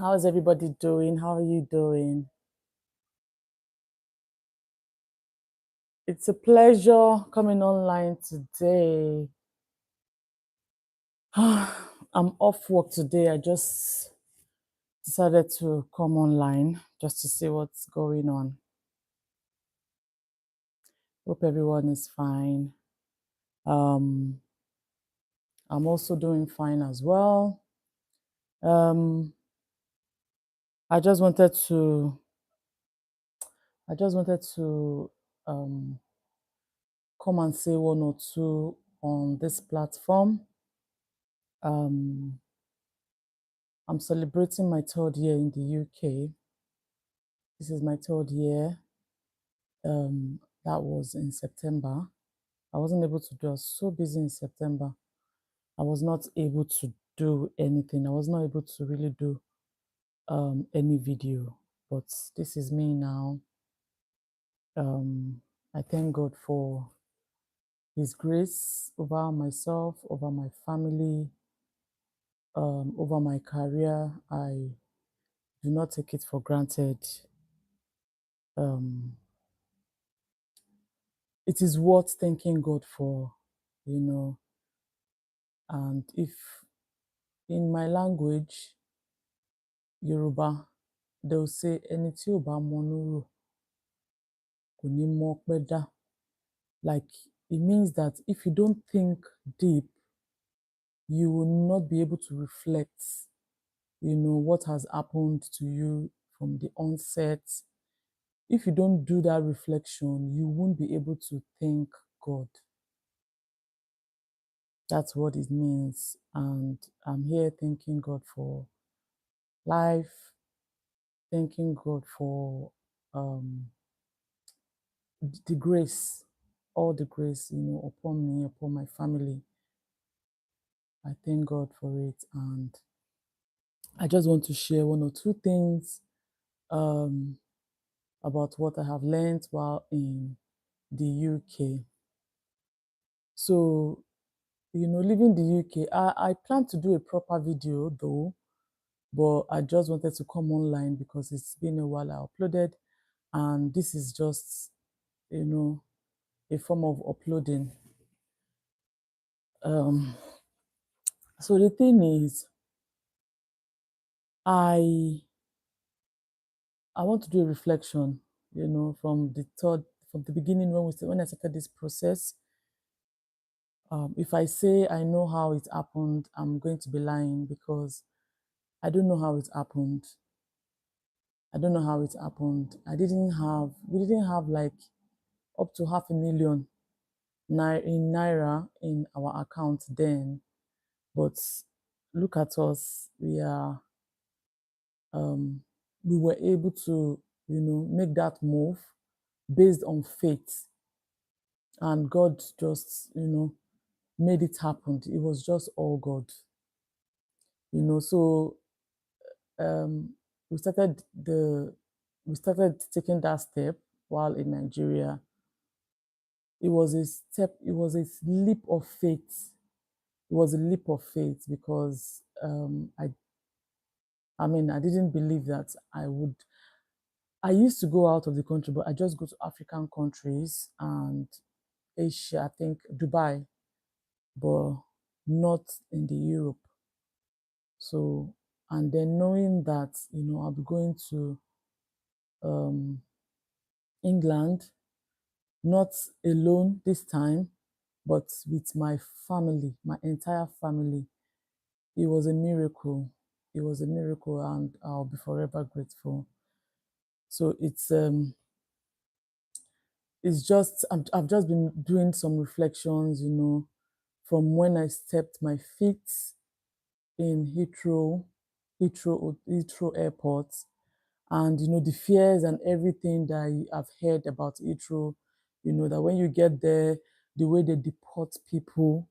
How's everybody doing? How are you doing? It's a pleasure coming online today. I'm off work today. I just decided to come online just to see what's going on. Hope everyone is fine. Um, I'm also doing fine as well. Um, I just wanted to I just wanted to um, come and say one or two on this platform. Um, I'm celebrating my third year in the UK. This is my third year. That was in September. I wasn't able to do, I was so busy in September. I was not able to do anything. I was not able to really do any video. But this is me now. I thank God for His grace over myself, over my family, over my career. I do not take it for granted. Um, it is worth thanking God for, you know. And if in my language, Yoruba, they'll say, ẹni tí ò bá mọnú rò kò ní mọ́pẹ́ dá. Like, it means that if you don't think deep, you will not be able to reflect, what has happened to you from the onset. If you don't do that reflection, you won't be able to thank God. That's what it means. And I'm here thanking God for life, thanking God for the grace, all the grace, upon me, upon my family. I thank God for it. And I just want to share one or two things about what I have learned while in the UK. So, living the UK, I plan to do a proper video though, but I just wanted to come online because it's been a while I uploaded, and this is just, a form of uploading. So the thing is, I want to do a reflection, from the beginning when I started this process. If I say I know how it happened, I'm going to be lying because I don't know how it happened. I don't know how it happened. We didn't have like up to 500,000 in naira in our account then. But look at us, we were able to, make that move based on faith. And God just, made it happen. It was just all God. So um, we started taking that step while in Nigeria. It was a leap of faith. It was a leap of faith because I didn't believe that I would. I used to go out of the country, but I just go to African countries and Asia, I think Dubai, but not in the Europe. So, and then knowing that, I'll be going to England, not alone this time, but with my family, my entire family. It was a miracle. It was a miracle, and I'll be forever grateful. So it's just I've just been doing some reflections, from when I stepped my feet in Heathrow Airport, and the fears and everything that I've heard about Heathrow. That when you get there, the way they deport people,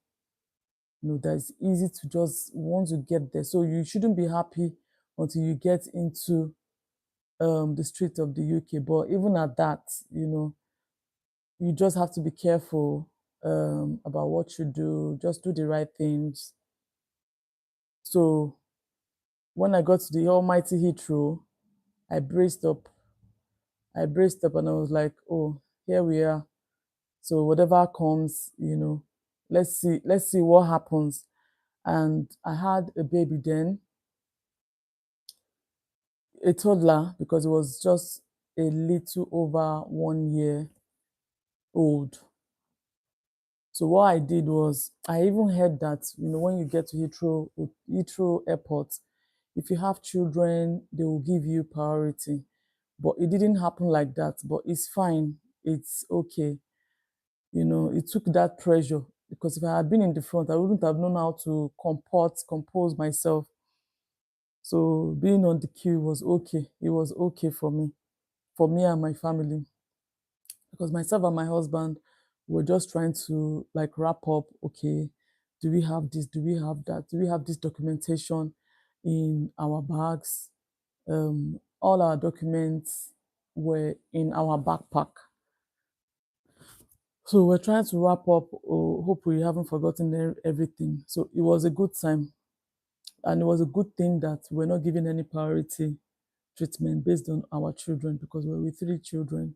that it's easy to just once you get there. So you shouldn't be happy until you get into the street of the UK. But even at that, you just have to be careful about what you do. Just do the right things. So when I got to the almighty Heathrow, I braced up. I braced up and I was like, oh, here we are. So whatever comes, let's see what happens. And I had a baby then, a toddler, because it was just a little over 1 year old. So what I did was, I even heard that, when you get to Heathrow Airport, if you have children, they will give you priority. But it didn't happen like that. But it's fine. It's okay. It took that pressure, because if I had been in the front, I wouldn't have known how to compose myself. So being on the queue was okay. It was okay for me and my family, because myself and my husband were just trying to like wrap up. Okay, do we have this? Do we have that? Do we have this documentation in our bags? All our documents were in our backpack. So we're trying to wrap up. Oh, hope we haven't forgotten everything. So it was a good time. And it was a good thing that we're not giving any priority treatment based on our children, because we're with 3 children.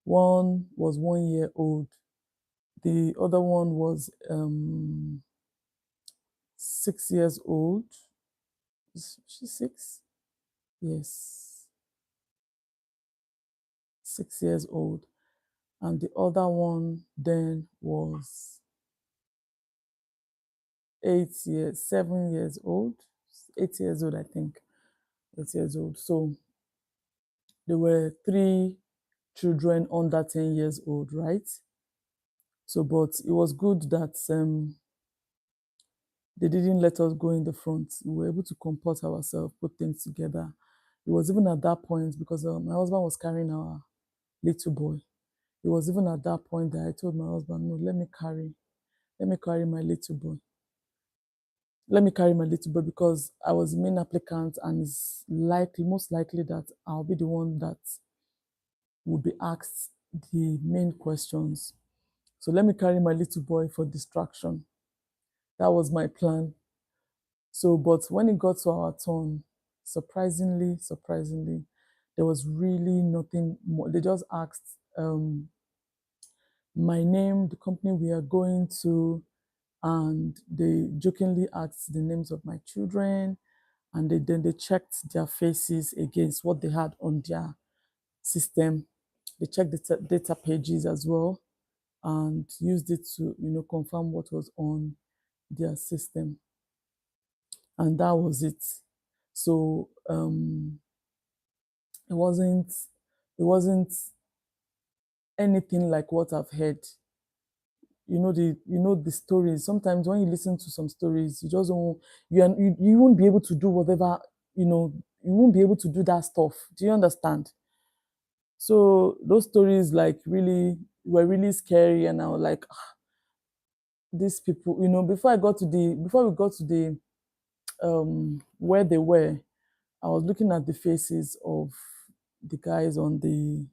One was 1 year old. The other one was 6 years old. Is she 6? Yes, 6 years old. And the other one then was 8 years, 7 years old, 8 years old, I think. 8 years old. So there were 3 children under 10 years old, right? So, but it was good that they didn't let us go in the front. We were able to comport ourselves, put things together. It was even at that point, because my husband was carrying our little boy. It was even at that point that I told my husband, no, let me carry my little boy. Let me carry my little boy, because I was the main applicant, and it's most likely that I'll be the one that will be asked the main questions. So let me carry my little boy for distraction. That was my plan. So, but when it got to our turn, surprisingly, there was really nothing more. They just asked my name, the company we are going to, and they jokingly asked the names of my children, and then they checked their faces against what they had on their system. They checked the data pages as well, and used it to confirm what was on their system, and that was it. So it wasn't anything like what I've heard. The stories. Sometimes when you listen to some stories, you just don't you won't be able to do whatever, you won't be able to do that stuff. Do you understand? So those stories like really were really scary, and I was like, these people, before we got to the where they were, I was looking at the faces of the guys on the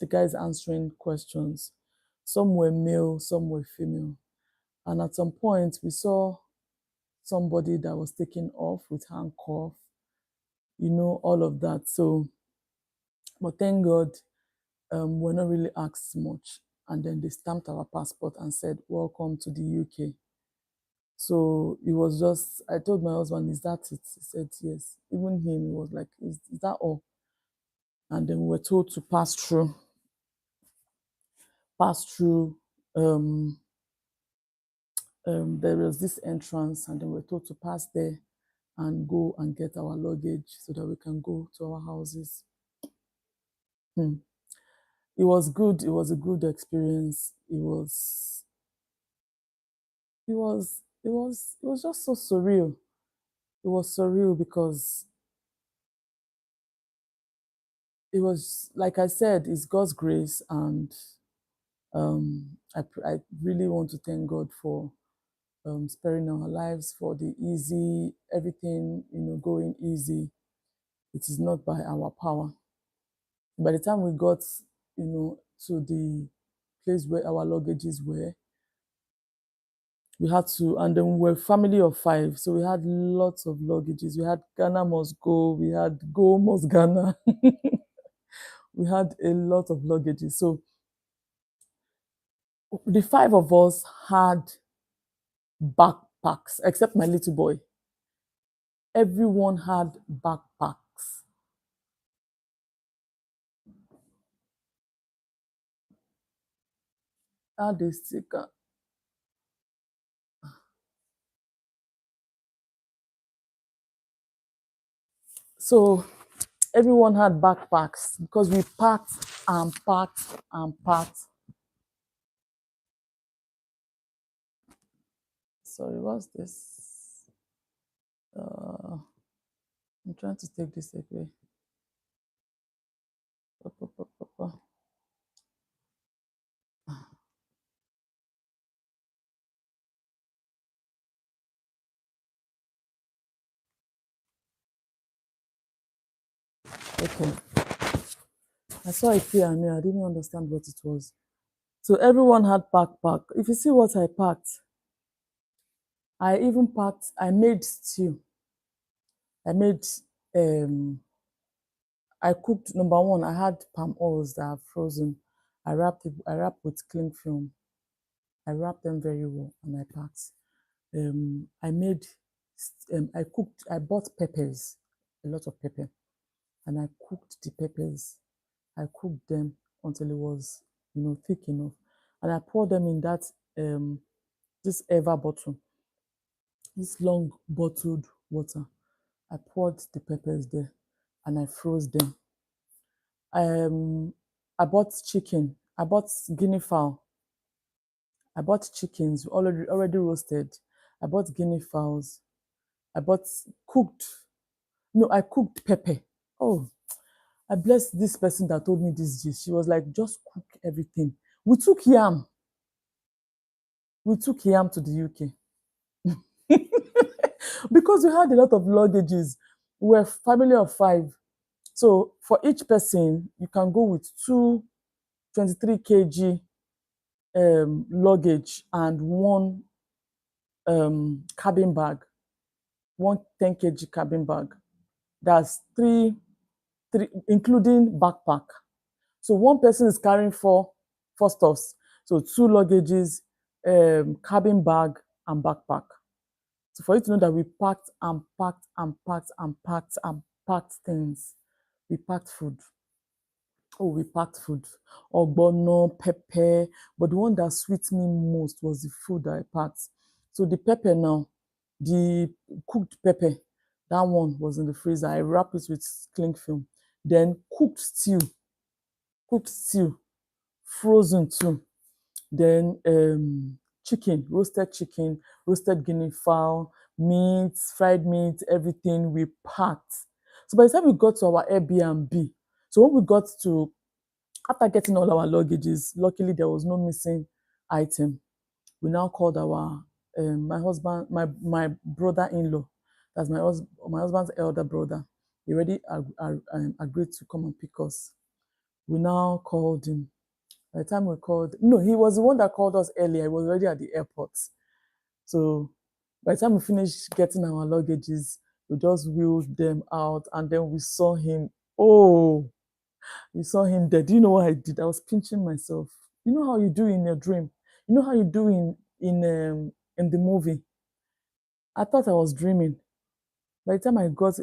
guys answering questions. Some were male, some were female. And at some point, we saw somebody that was taken off with handcuff, all of that. So, but thank God, we're not really asked much. And then they stamped our passport and said, welcome to the UK. So it was just, I told my husband, is that it? He said, yes. Even him, he was like, is that all? And then we were told to pass through. There was this entrance, and then we were told to pass there and go and get our luggage so that we can go to our houses. It was good. It was a good experience. It was just so surreal. It was surreal because it was, like I said, it's God's grace, and I really want to thank God for sparing our lives, for the easy, everything, going easy. It is not by our power. By the time we got, to the place where our luggages were, We had to, and then we were a family of 5, so we had lots of luggages. We had Ghana must go, we had go must Ghana. We had a lot of luggages. So the 5 of us had backpacks, except my little boy. Everyone had backpacks. Had a sticker. So everyone had backpacks because we packed and packed and packed. Sorry, what's this? I'm trying to take this away. Okay. I saw it here and I didn't understand what it was. So everyone had backpack. If you see what I packed, I made stew. I made I cooked. Number one, I had palm oils that are frozen. I wrapped with cling film. I wrapped them very well and I packed. I made I cooked, I bought peppers, a lot of pepper, and I cooked the peppers. I cooked them until it was, thick enough. And I poured them in that this ever bottle, this long bottled water. I poured the peppers there and I froze them. I bought chicken. I bought guinea fowl. I bought chickens already roasted. I bought guinea fowls. I bought cooked. No, I cooked pepper. Oh, I bless this person that told me this dish. She was like, just cook everything. We took yam. We took yam to the UK. Because we had a lot of luggages. We were a family of 5. So for each person, you can go with 2 23 kg luggage and 1 cabin bag, 1 10 kg cabin bag. That's three, including backpack. So one person is carrying 4 stuffs. So 2 luggages, cabin bag, and backpack. So for you to know that we packed and packed and packed and packed and packed things. We packed food. Oh, we packed food. Ogbono, pepper. But the one that sweet me most was the food that I packed. So the pepper now, the cooked pepper, that one was in the freezer. I wrapped it with cling film. Then cooked stew, frozen too. Then chicken, roasted guinea fowl, meat, fried meat, everything we packed. So by the time we got to our Airbnb, so when we got to, after getting all our luggages, luckily there was no missing item. We now called our my husband, my brother-in-law, that's my husband's elder brother. He already agreed to come and pick us. We now called him. By the time we called, no, he was the one that called us earlier. He was already at the airport. So by the time we finished getting our luggages, we just wheeled them out and then we saw him. Oh, we saw him there. Do you know what I did? I was pinching myself. You know how you do in your dream? You know how you do in the movie? I thought I was dreaming. By the time I got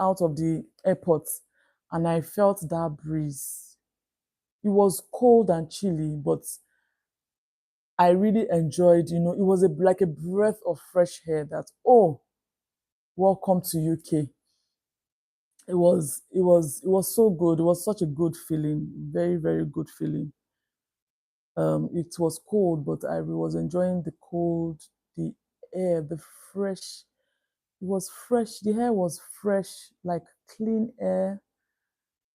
out of the airport and I felt that breeze, it was cold and chilly, but I really enjoyed, it was like a breath of fresh air that, oh, welcome to UK. It was so good. It was such a good feeling. Very, very good feeling. It was cold, but I was enjoying the cold, the air, the fresh. It was fresh. The air was fresh, like clean air.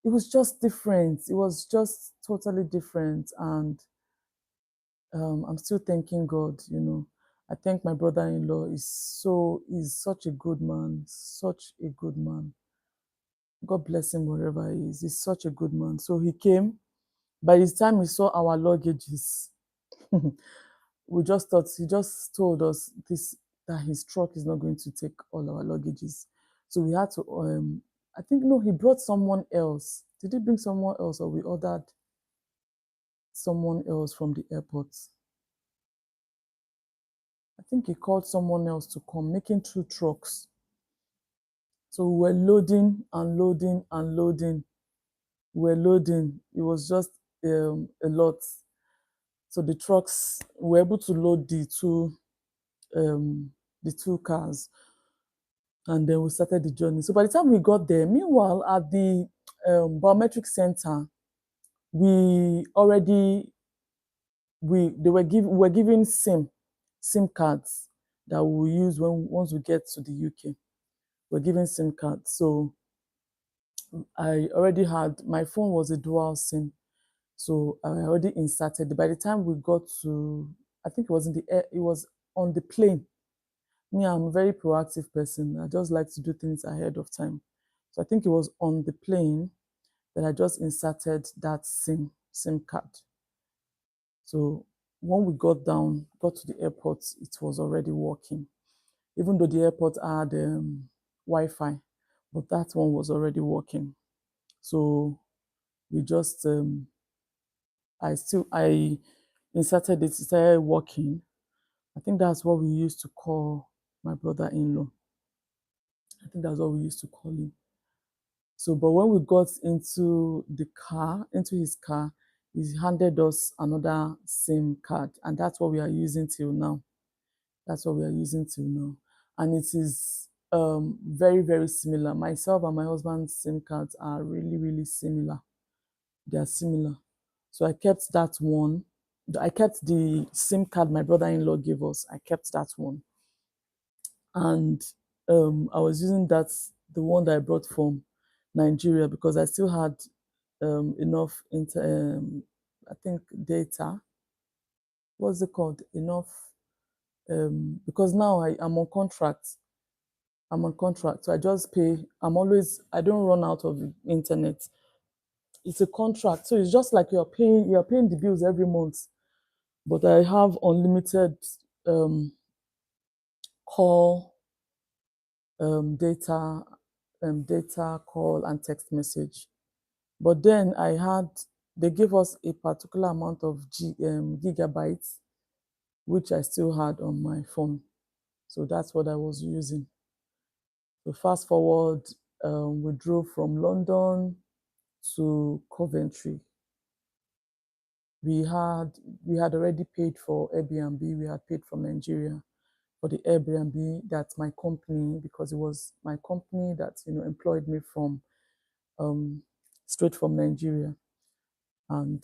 It was just different. It was just totally different. And I'm still thanking God, I think my brother-in-law is such a good man, such a good man. God bless him wherever he is. He's such a good man. So he came. By the time he saw our luggages, we just thought he just told us this, that his truck is not going to take all our luggages. So we had to, I think, no, he brought someone else. Did he bring someone else, or we ordered someone else from the airport? I think he called someone else to come, making 2 trucks. So we were loading and loading and loading. We were loading. It was just a lot. So the trucks were able to load the two cars, and then we started the journey. So by the time we got there, meanwhile at the biometric center, we already we were given SIM cards that we will use once we get to the UK. We're given SIM cards. So I already had, my phone was a dual SIM. So I already inserted. By the time we got to, I think it was in the air, it was on the plane. Me, I'm a very proactive person. I just like to do things ahead of time. So I think it was on the plane that I just inserted that SIM card. So when we got to the airport, it was already working. Even though the airport had Wi-Fi, but that one was already working. So we just, I inserted it, started working. I think that's what we used to call my brother-in-law. I think that's what we used to call him. So, but when we got into his car, he handed us another SIM card, and that's what we are using till now. That's what we are using till now. And it is very, very similar. Myself and my husband's SIM cards are really, really similar. They are similar. So I kept that one. I kept the SIM card my brother-in-law gave us. I kept that one. And I was using the one that I brought from Nigeria, because I still had enough I think data. What's it called? Enough because now I'm on contract. I'm on contract, so I just pay. I don't run out of the internet. It's a contract, so it's just like you're paying the bills every month. But I have unlimited call, data, call, and text message. But then they gave us a particular amount of gigabytes, which I still had on my phone. So that's what I was using. So fast forward, we drove from London to Coventry. We had already paid for Airbnb. We had paid from Nigeria for the Airbnb. That's my company, because it was my company that employed me from straight from Nigeria, and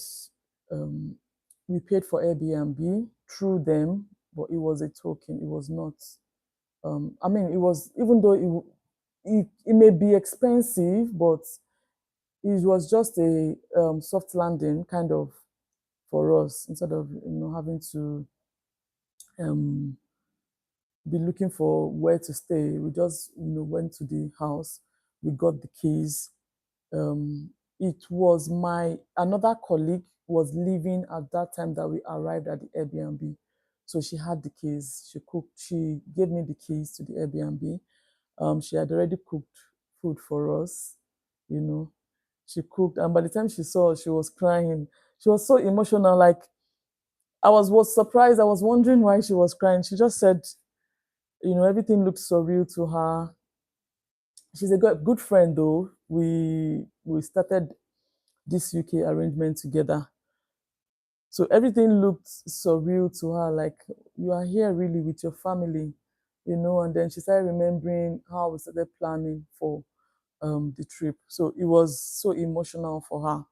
we paid for Airbnb through them, but it was a token. It was not. I mean, it was, even though it may be expensive, but it was just a soft landing kind of for us, instead of having to be looking for where to stay. We just went to the house. We got the keys. It was another colleague was living at that time that we arrived at the Airbnb. So she had the keys. She gave me the keys to the Airbnb. She had already cooked food for us, She cooked, and by the time she saw us, she was crying. She was so emotional. Like, I was surprised. I was wondering why she was crying. She just said, everything looked so real to her. She's a good friend, though. We started this UK arrangement together. So everything looked surreal to her, like, you are here really with your family, and then she started remembering how we started planning for the trip. So it was so emotional for her.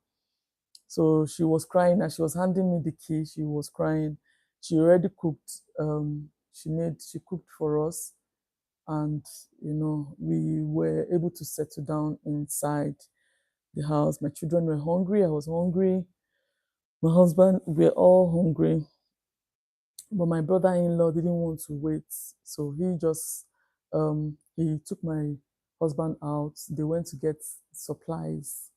So she was crying as she was handing me the key. She was crying. She already cooked. She cooked for us, and we were able to settle down inside the house. My children were hungry. I was hungry. My husband, we're all hungry. But my brother-in-law didn't want to wait. So he took my husband out. They went to get supplies.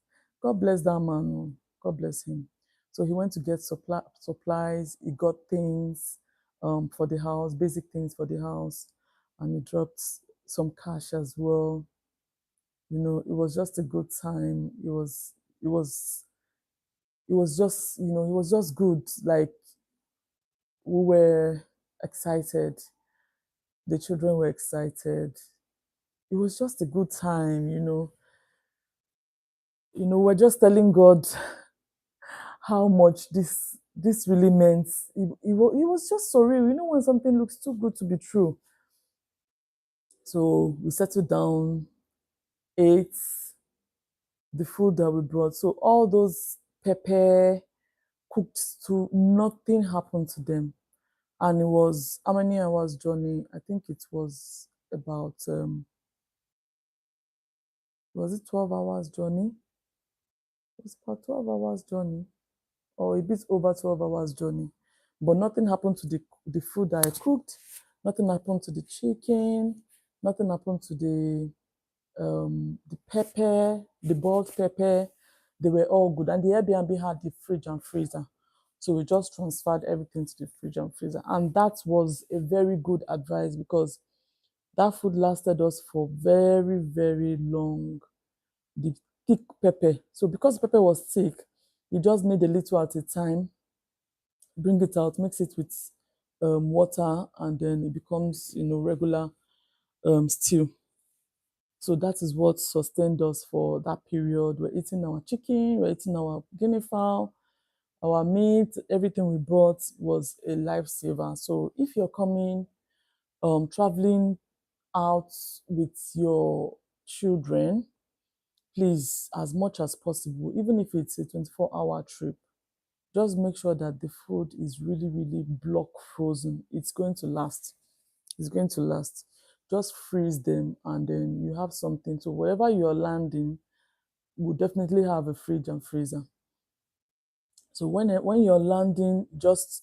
God bless that man. God bless him. So he went to get supplies. He got things. for the house, basic things for the house, and he dropped some cash as well. It was just a good time. It was it was just it was just good. Like, we were excited, the children were excited. It was just a good time. We're just telling God how much this really meant. It was just so real. When something looks too good to be true. So we settled down, ate the food that we brought. So all those pepper cooked stew, nothing happened to them. And it was how many hours journey? I think it was about was it 12 hours journey? It was about 12 hours journey, or a bit over 12 hours journey. But nothing happened to the food that I cooked, nothing happened to the chicken, nothing happened to the pepper, the boiled pepper. They were all good. And the Airbnb had the fridge and freezer. So we just transferred everything to the fridge and freezer. And that was a very good advice, because that food lasted us for very, very long. The thick pepper. So because pepper was thick, you just need a little at a time, bring it out, mix it with water, and then it becomes, regular stew. So that is what sustained us for that period. We're eating our chicken, we're eating our guinea fowl, our meat, everything we brought was a lifesaver. So if you're coming, traveling out with your children, please, as much as possible, even if it's a 24-hour trip, just make sure that the food is really, really block frozen. It's going to last. It's going to last. Just freeze them, and then you have something. So wherever you're landing, we'll definitely have a fridge and freezer. So when you're landing, just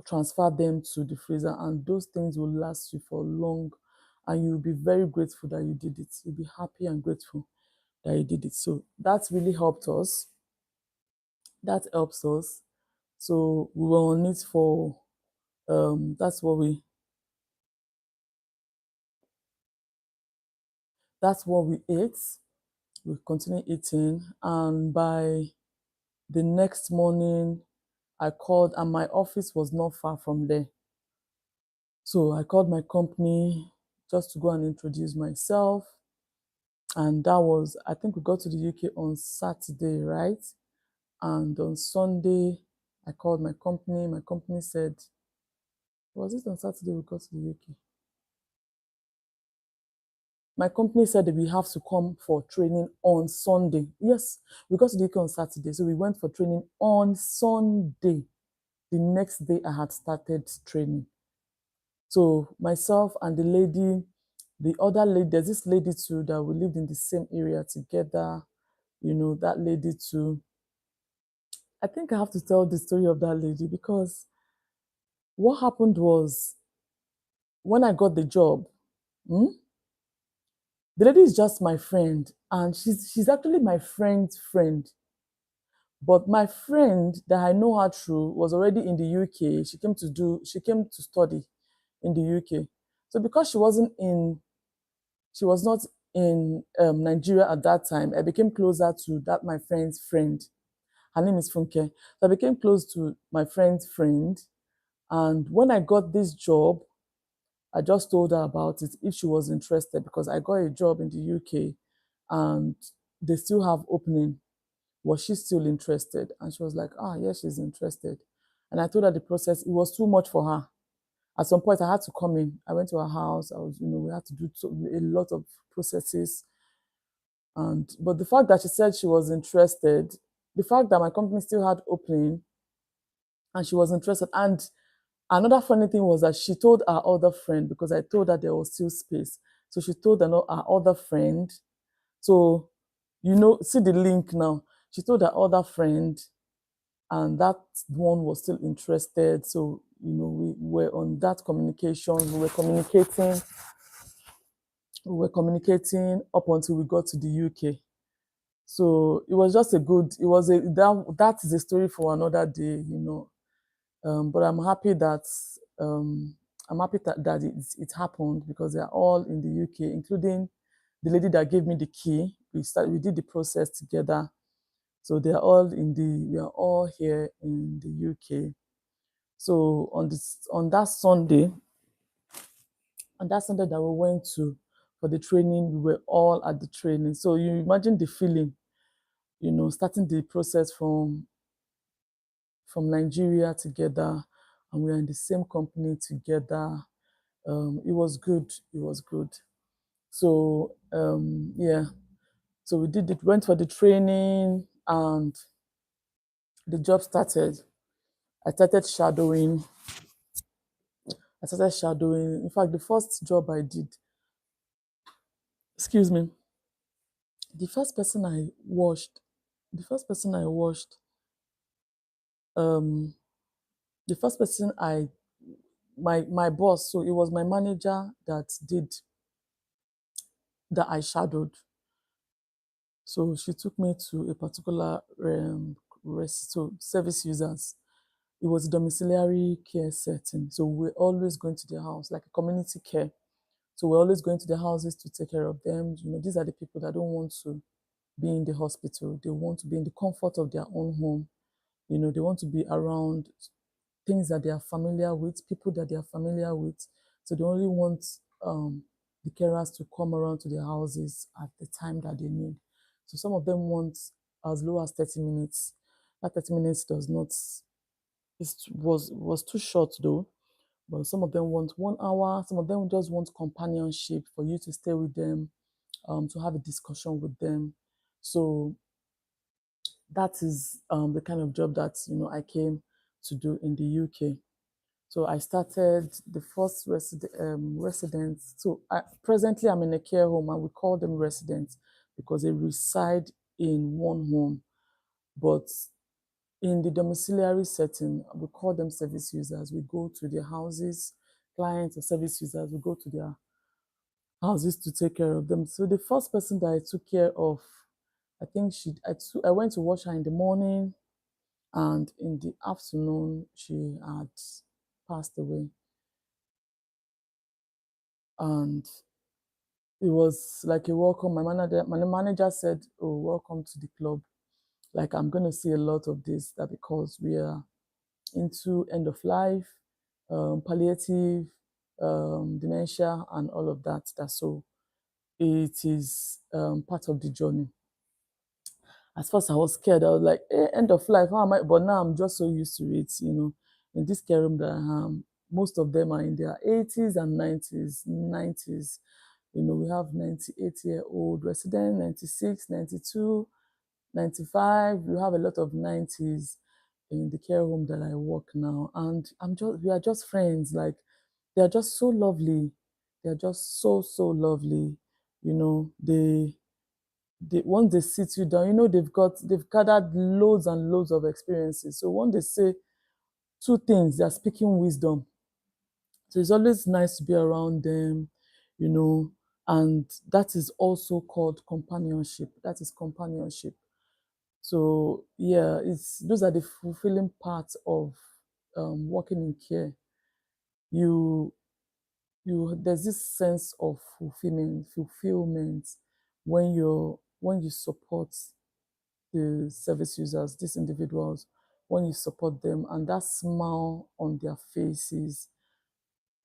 transfer them to the freezer, and those things will last you for long, and you'll be very grateful that you did it. You'll be happy and grateful that you did it. So that really helped us. That helps us. So we were on it for that's what we ate. We continued eating, and by the next morning I called, and my office was not far from there. So I called my company just to go and introduce myself. And that was, I think we got to the UK on Saturday, right? And on Sunday, I called my company. My company said, was it on Saturday we got to the UK? My company said that we have to come for training on Sunday. Yes, we got to the UK on Saturday. So we went for training on Sunday. The next day I had started training. So myself and the other lady, there's this lady too that we lived in the same area together. That lady too. I think I have to tell the story of that lady, because what happened was, when I got the job, the lady is just my friend, and she's actually my friend's friend. But my friend that I know her through was already in the UK. She came to study in the UK. So because she was not in Nigeria at that time, I became closer to that my friend's friend. Her name is Funke. So I became close to my friend's friend. And when I got this job, I just told her about it if she was interested, because I got a job in the UK and they still have opening. Was she still interested? And she was like, yes, she's interested. And I told her the process, it was too much for her. At some point, I had to come in. I went to her house. We had to do a lot of processes. But the fact that she said she was interested, the fact that my company still had opening and she was interested. And another funny thing was that she told her other friend, because I told her there was still space. So she told her other friend. So, see the link now. She told her other friend, and that one was still interested. So, we were on that communication. We were communicating up until we got to the UK. So it was just that is a story for another day. But I'm happy that I'm happy that it happened because they are all in the UK, including the lady that gave me the key. We did the process together. So we are all here in the UK. So on that Sunday that we went to for the training, we were all at the training. So you imagine the feeling, starting the process from Nigeria together, and we are in the same company together. It was good. It was good. So yeah, so we went for the training, and the job started. I started shadowing. In fact, the first job I did, excuse me, the first person I washed, the first person I washed, um, the first person my boss, so it was my manager that I shadowed. So she took me to a particular service users. It was a domiciliary care setting. So we're always going to their house, like a community care. So we're always going to their houses to take care of them. These are the people that don't want to be in the hospital. They want to be in the comfort of their own home. They want to be around things that they are familiar with, people that they are familiar with. So they only want the carers to come around to their houses at the time that they need. So some of them want as low as 30 minutes. That 30 minutes was too short though. But some of them want 1 hour. Some of them just want companionship for you to stay with them, to have a discussion with them. So that is the kind of job that I came to do in the UK. So I started the first residents. So presently I'm in a care home, and we call them residents because they reside in one home. But in the domiciliary setting, we call them service users. We go to their houses, clients or service users, we go to their houses to take care of them. So the first person that I took care of, I think I went to watch her in the morning, and in the afternoon she had passed away. And it was like a welcome. My manager said, "Oh, welcome to the club. Like, I'm gonna see a lot of this, that because we are into end of life, palliative, dementia, and all of that. That's so it is part of the journey." At first, I was scared. I was like, end of life, how am I? But now I'm just so used to it. In this care room that I am, most of them are in their 80s and 90s. We have 98-year-old resident, 96, 92, 95. We have a lot of 90s in the care home that I work now. And we are just friends. Like, they are just so lovely. They are just so, so lovely. Once they sit you down, they've gathered loads and loads of experiences. So when they say two things, they're speaking wisdom. So it's always nice to be around them, and that is also called companionship. That is companionship. So yeah, those are the fulfilling parts of working in care. You there's this sense of fulfillment when you support the service users, these individuals, when you support them, and that smile on their faces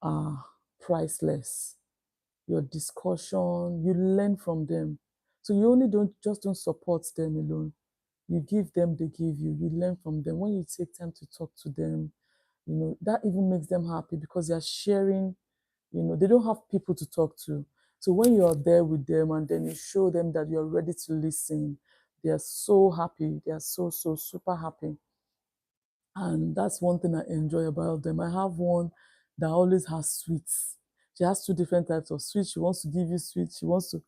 are priceless. Your discussion, you learn from them. So you only don't support them alone. You give them, they give you. You learn from them. When you take time to talk to them, that even makes them happy because they are sharing. They don't have people to talk to. So when you are there with them and then you show them that you're ready to listen, they are so happy. They are so, so super happy. And that's one thing I enjoy about them. I have one that always has sweets. She has two different types of sweets. She wants to give you sweets. She wants to,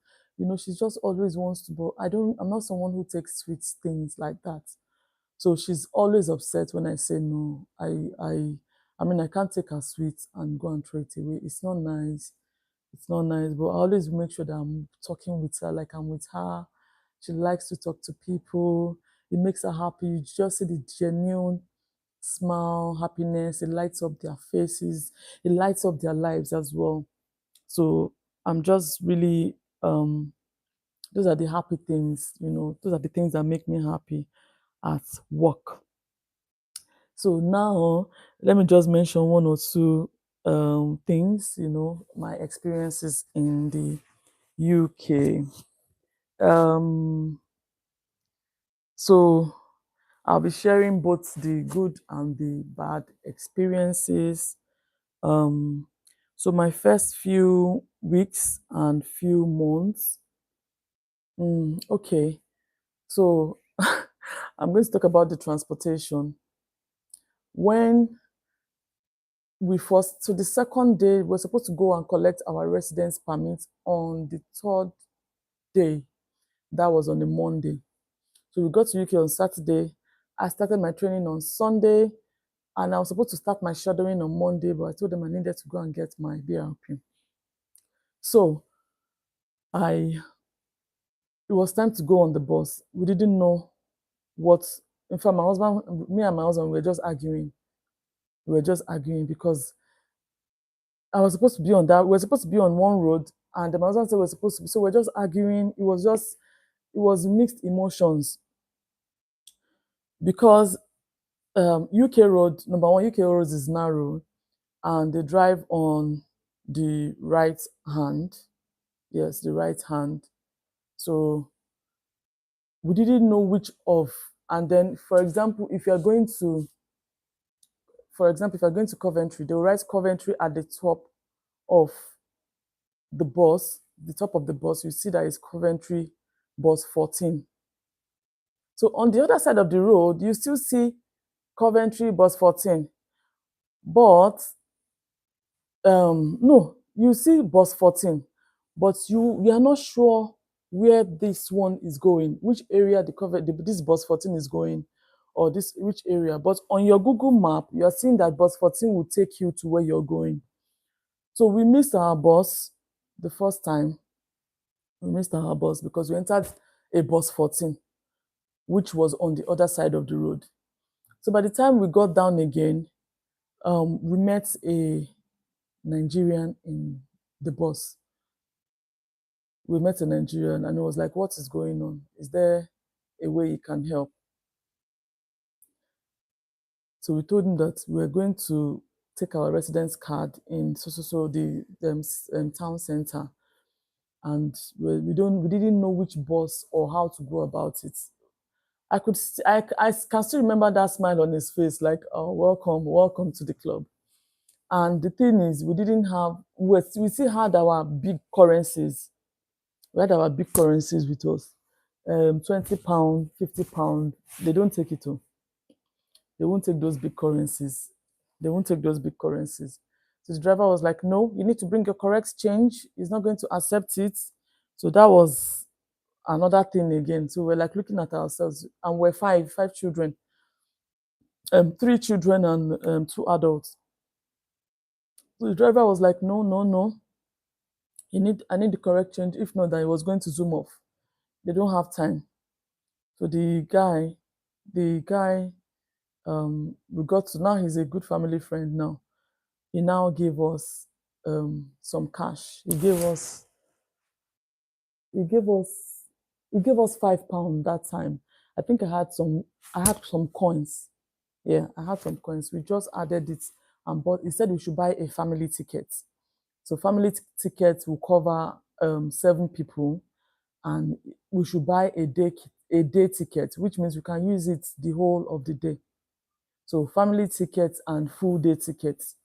she just always wants to, but I'm not someone who takes sweet things like that. So she's always upset when I say no. I mean, I can't take her sweets and go and throw it away. It's not nice. It's not nice, but I always make sure that I'm talking with her like I'm with her. She likes to talk to people. It makes her happy. You just see the genuine smile, happiness. It lights up their faces. It lights up their lives as well. So I'm just really those are the happy things, those are the things that make me happy at work. So now let me just mention one or two things, my experiences in the UK. Um, so I'll be sharing both the good and the bad experiences. Um, so my first few weeks and few months. Okay, so I'm going to talk about the transportation. When so the second day, we're supposed to go and collect our residence permit on the third day. That was on a Monday. So we got to UK on Saturday. I started my training on Sunday, and I was supposed to start my shadowing on Monday, but I told them I needed to go and get my BRP. So it was time to go on the bus. We didn't know what, in fact, me and my husband were just arguing. We were just arguing because I was supposed to be on that. We were supposed to be on one road, and my husband said we were supposed to be. So we're just arguing. It was mixed emotions because UK road, number one, UK roads is narrow, and they drive on the right hand. Yes, the right hand. So we didn't know which of. And then, for example, if you're going to Coventry, they'll write Coventry at the top of the bus, you see that it's Coventry bus 14. So on the other side of the road, you still see Coventry bus 14. But no, you see bus 14, but you are not sure where this one is going, which area this bus 14 is going, or which area. But on your Google map, you are seeing that bus 14 will take you to where you're going. So we missed our bus the first time. We missed our bus because we entered a bus 14, which was on the other side of the road. So by the time we got down again, we met a Nigerian in the bus. We met a Nigerian and it was like, what is going on? Is there a way you can help? So we told him that we're going to take our residence card in the town center, and we didn't know which bus or how to go about it. I can still remember that smile on his face, like, oh, welcome to the club. And the thing is, we still had our big currencies. We had our big currencies with us. £20, £50. They don't take it all. They won't take those big currencies. They won't take those big currencies. So the driver was like, no, you need to bring your correct change. He's not going to accept it. So that was another thing again. So we're like looking at ourselves, and we're five children, 3 children and 2 adults. So the driver was like, no, no, no. I need the correct change. If not, then he was going to zoom off. They don't have time. So the guy, we got to, now he's a good family friend now. He now gave us some cash. He gave us £5 that time. I think I had some coins. Yeah, I had some coins. We just added it and bought. He said we should buy a family ticket. So family ticket will cover 7 people, and we should buy a day ticket, which means we can use it the whole of the day. So family tickets and full day tickets.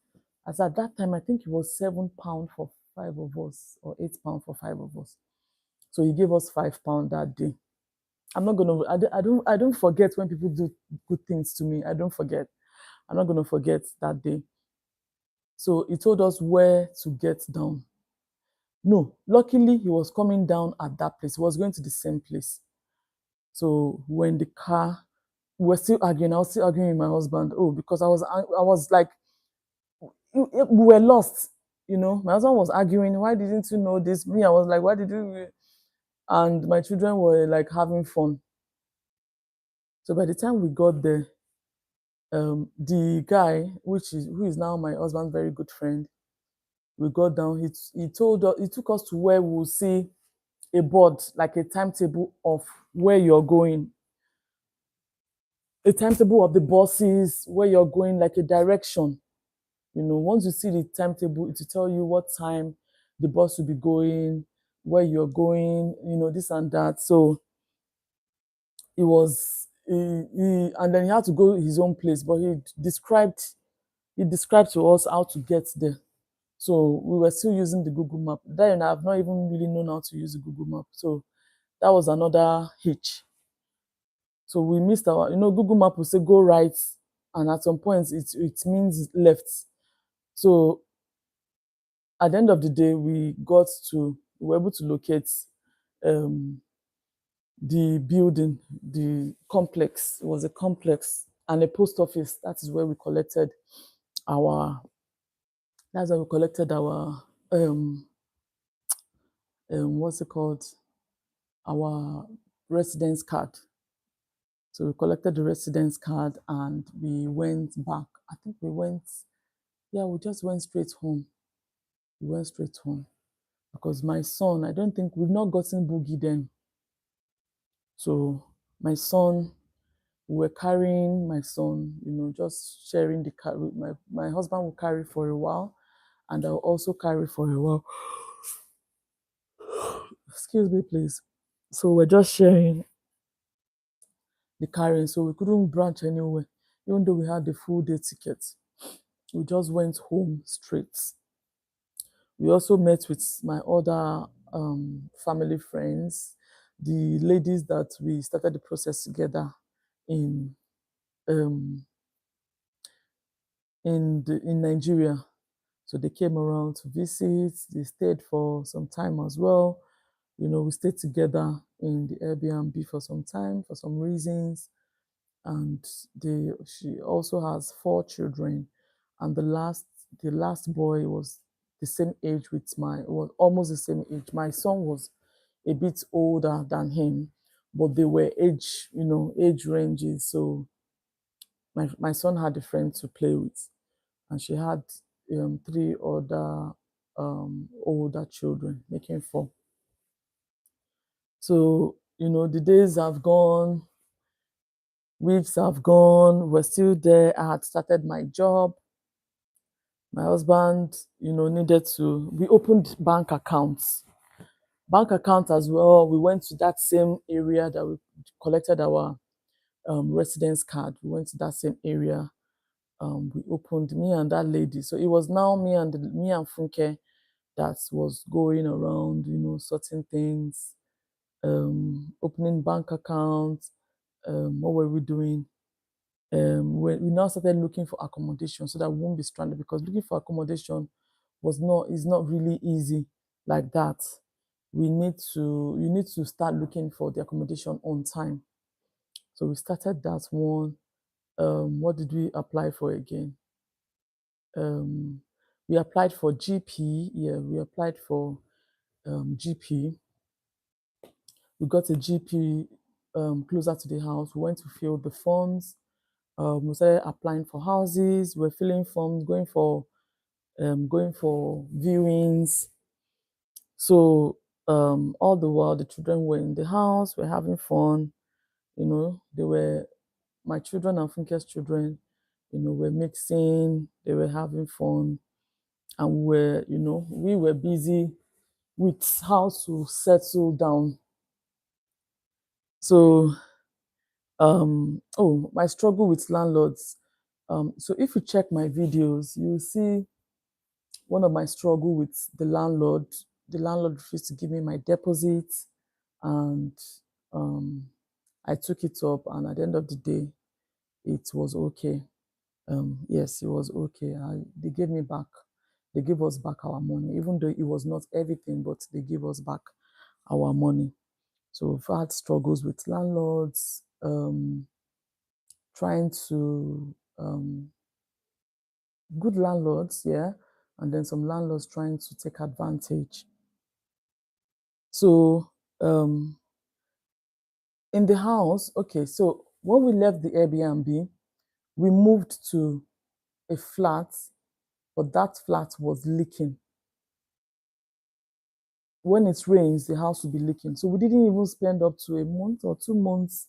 As at that time, I think it was £7 for 5 of us, or £8 for 5 of us. So he gave us £5 that day. I don't forget when people do good things to me. I don't forget. I'm not gonna forget that day. So he told us where to get down. No, luckily he was coming down at that place. He was going to the same place. So when the car, we were still arguing. I was still arguing with my husband. Oh, because I was like, we were lost. My husband was arguing, why didn't you know this? Me, I was like, why did you? And my children were like having fun. So by the time we got there, The guy, who is now my husband's very good friend, we got down. He told us, he took us to where we'll see a board, like a timetable of where you're going, a timetable of the buses, where you're going, like a direction. Once you see the timetable, it will tell you what time the bus will be going, where you're going, this and that. So and then he had to go his own place, but he described to us how to get there. So we were still using the Google map. Then I've not even really known how to use the Google map. So that was another hitch. So we missed Google map will say go right, and at some point it means left. So at the end of the day, we were able to locate um, the building, the complex. It was a complex and a post office. That is where we collected our. That's where we collected our what's it called? Our residence card. So we collected the residence card and we went back. I think we just went straight home. We went straight home because my son, I don't think we've not gotten boogie then. So my son, we were carrying my son, just sharing the car. My husband will carry for a while, and I'll also carry for a while. Excuse me, please. So we're just sharing the carrying, so we couldn't branch anywhere, even though we had the full day ticket. We just went home straight. We also met with my other family friends, the ladies that we started the process together in um, in Nigeria. So they came around to visit. They stayed for some time as well. We stayed together in the Airbnb for some time for some reasons. And she also has 4 children, and the last boy was the same age was almost the same age. My son was a bit older than him, but they were age ranges. So my son had a friend to play with, and she had 3 other older children, making 4. So the days have gone, weeks have gone, we're still there. I had started my job. My husband, we opened bank accounts. Bank account as well. We went to that same area that we collected our residence card. We went to that same area. We opened, me and that lady. So it was now me and Funke that was going around, sorting things, opening bank accounts. What were we doing? We now started looking for accommodation so that we won't be stranded, because looking for accommodation is not really easy like that. You need to start looking for the accommodation on time. So we started that one. What did we apply for again? We applied for GP. Yeah, we applied for GP. We got a GP closer to the house. We went to fill the forms. We started applying for houses. We're filling forms, going for viewings. So all the while, the children were in the house. We're having fun. They were my children and Funke's children. Were mixing. They were having fun, and we were busy with how to settle down. So my struggle with landlords. So if you check my videos, you'll see one of my struggle with the landlord. The landlord refused to give me my deposit, and I took it up, and at the end of the day, it was okay. Yes, it was okay. They gave me back. They gave us back our money, even though it was not everything, but they gave us back our money. So we've had struggles with landlords, trying to good landlords, yeah, and then some landlords trying to take advantage. So in the house, okay, so when we left the Airbnb, We moved to a flat, but that flat was leaking. When it rains, the house will be leaking. So we didn't even spend up to a month or 2 months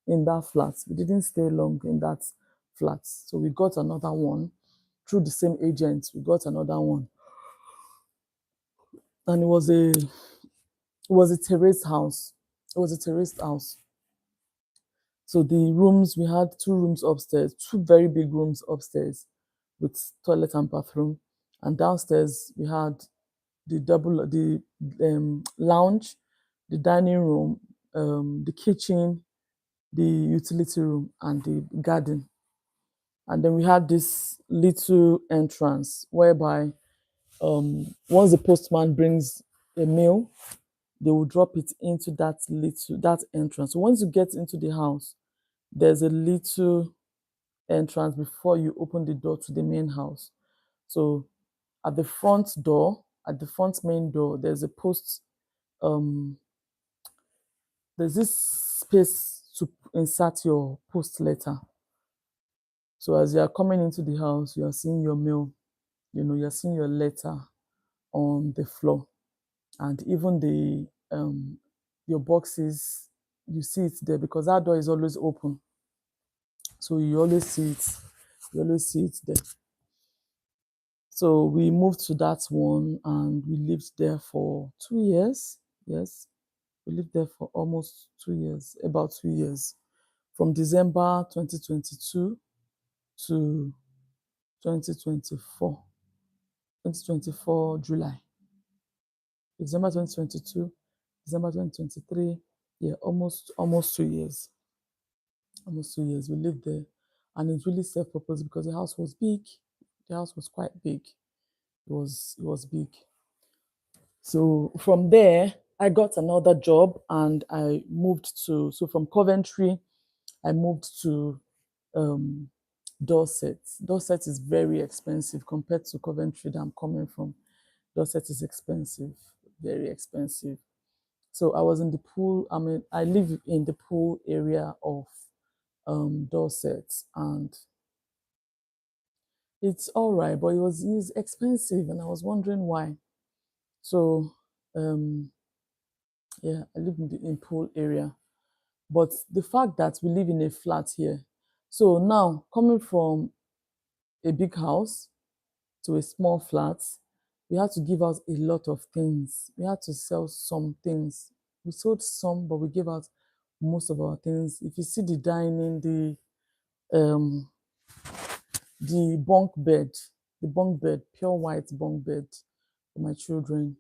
in that flat. We didn't stay long in that flat. So we got another one through the same agent. We got another one. And it was a terrace house. It was a terraced house. So the rooms, we had 2 rooms upstairs, 2 very big rooms upstairs with toilet and bathroom. And downstairs we had the lounge, the dining room, the kitchen, the utility room, and the garden. And then we had this little entrance whereby once the postman brings a mail, they will drop it into that entrance. So once you get into the house, there's a little entrance before you open the door to the main house. So at the front door, at the front main door, there's a post. There's this space to insert your post letter. So as you are coming into the house, you are seeing your mail. You're seeing your letter on the floor, and even the your boxes, you see it there because that door is always open. So you always see it. You always see it there. So we moved to that one and we lived there for 2 years. Yes, we lived there for almost 2 years, about 2 years, from December 2022 to 2024, 2024 July. December 2022, December 2023. Yeah, almost 2 years. Almost 2 years. We lived there. And it really served purpose because the house was big. The house was quite big. It was big. So from there, I got another job and I moved so from Coventry, I moved to Dorset. Dorset is very expensive compared to Coventry that I'm coming from. Dorset is expensive, very expensive. So I was in the Pool. I live in the Pool area of Dorset, and it's all right, but it was expensive, and I was wondering why. So yeah, I live in Pool area, but the fact that we live in a flat here, so now coming from a big house to a small flat, we had to give out a lot of things. We had to sell some things. We sold some, but we gave out most of our things. If you see the dining, um the bunk bed, pure white bunk bed for my children,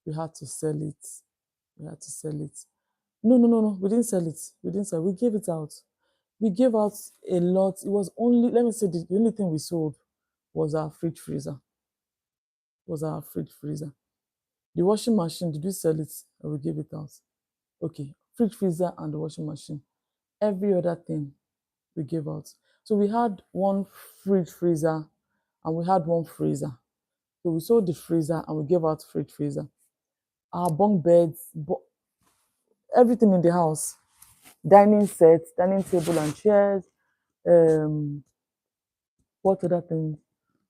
we had to sell it. We had to sell it. No, no, no, no. We didn't sell it. We didn't sell. We gave it out. We gave out a lot. It was only, let me say, the only thing we sold was our fridge freezer. Was our fridge freezer. The washing machine, did we sell it or we gave it out? Okay, fridge freezer and the washing machine. Every other thing we gave out. So we had one fridge freezer and we had one freezer. So we sold the freezer and we gave out fridge freezer. Our bunk beds, everything in the house, dining sets, dining table and chairs, what other things?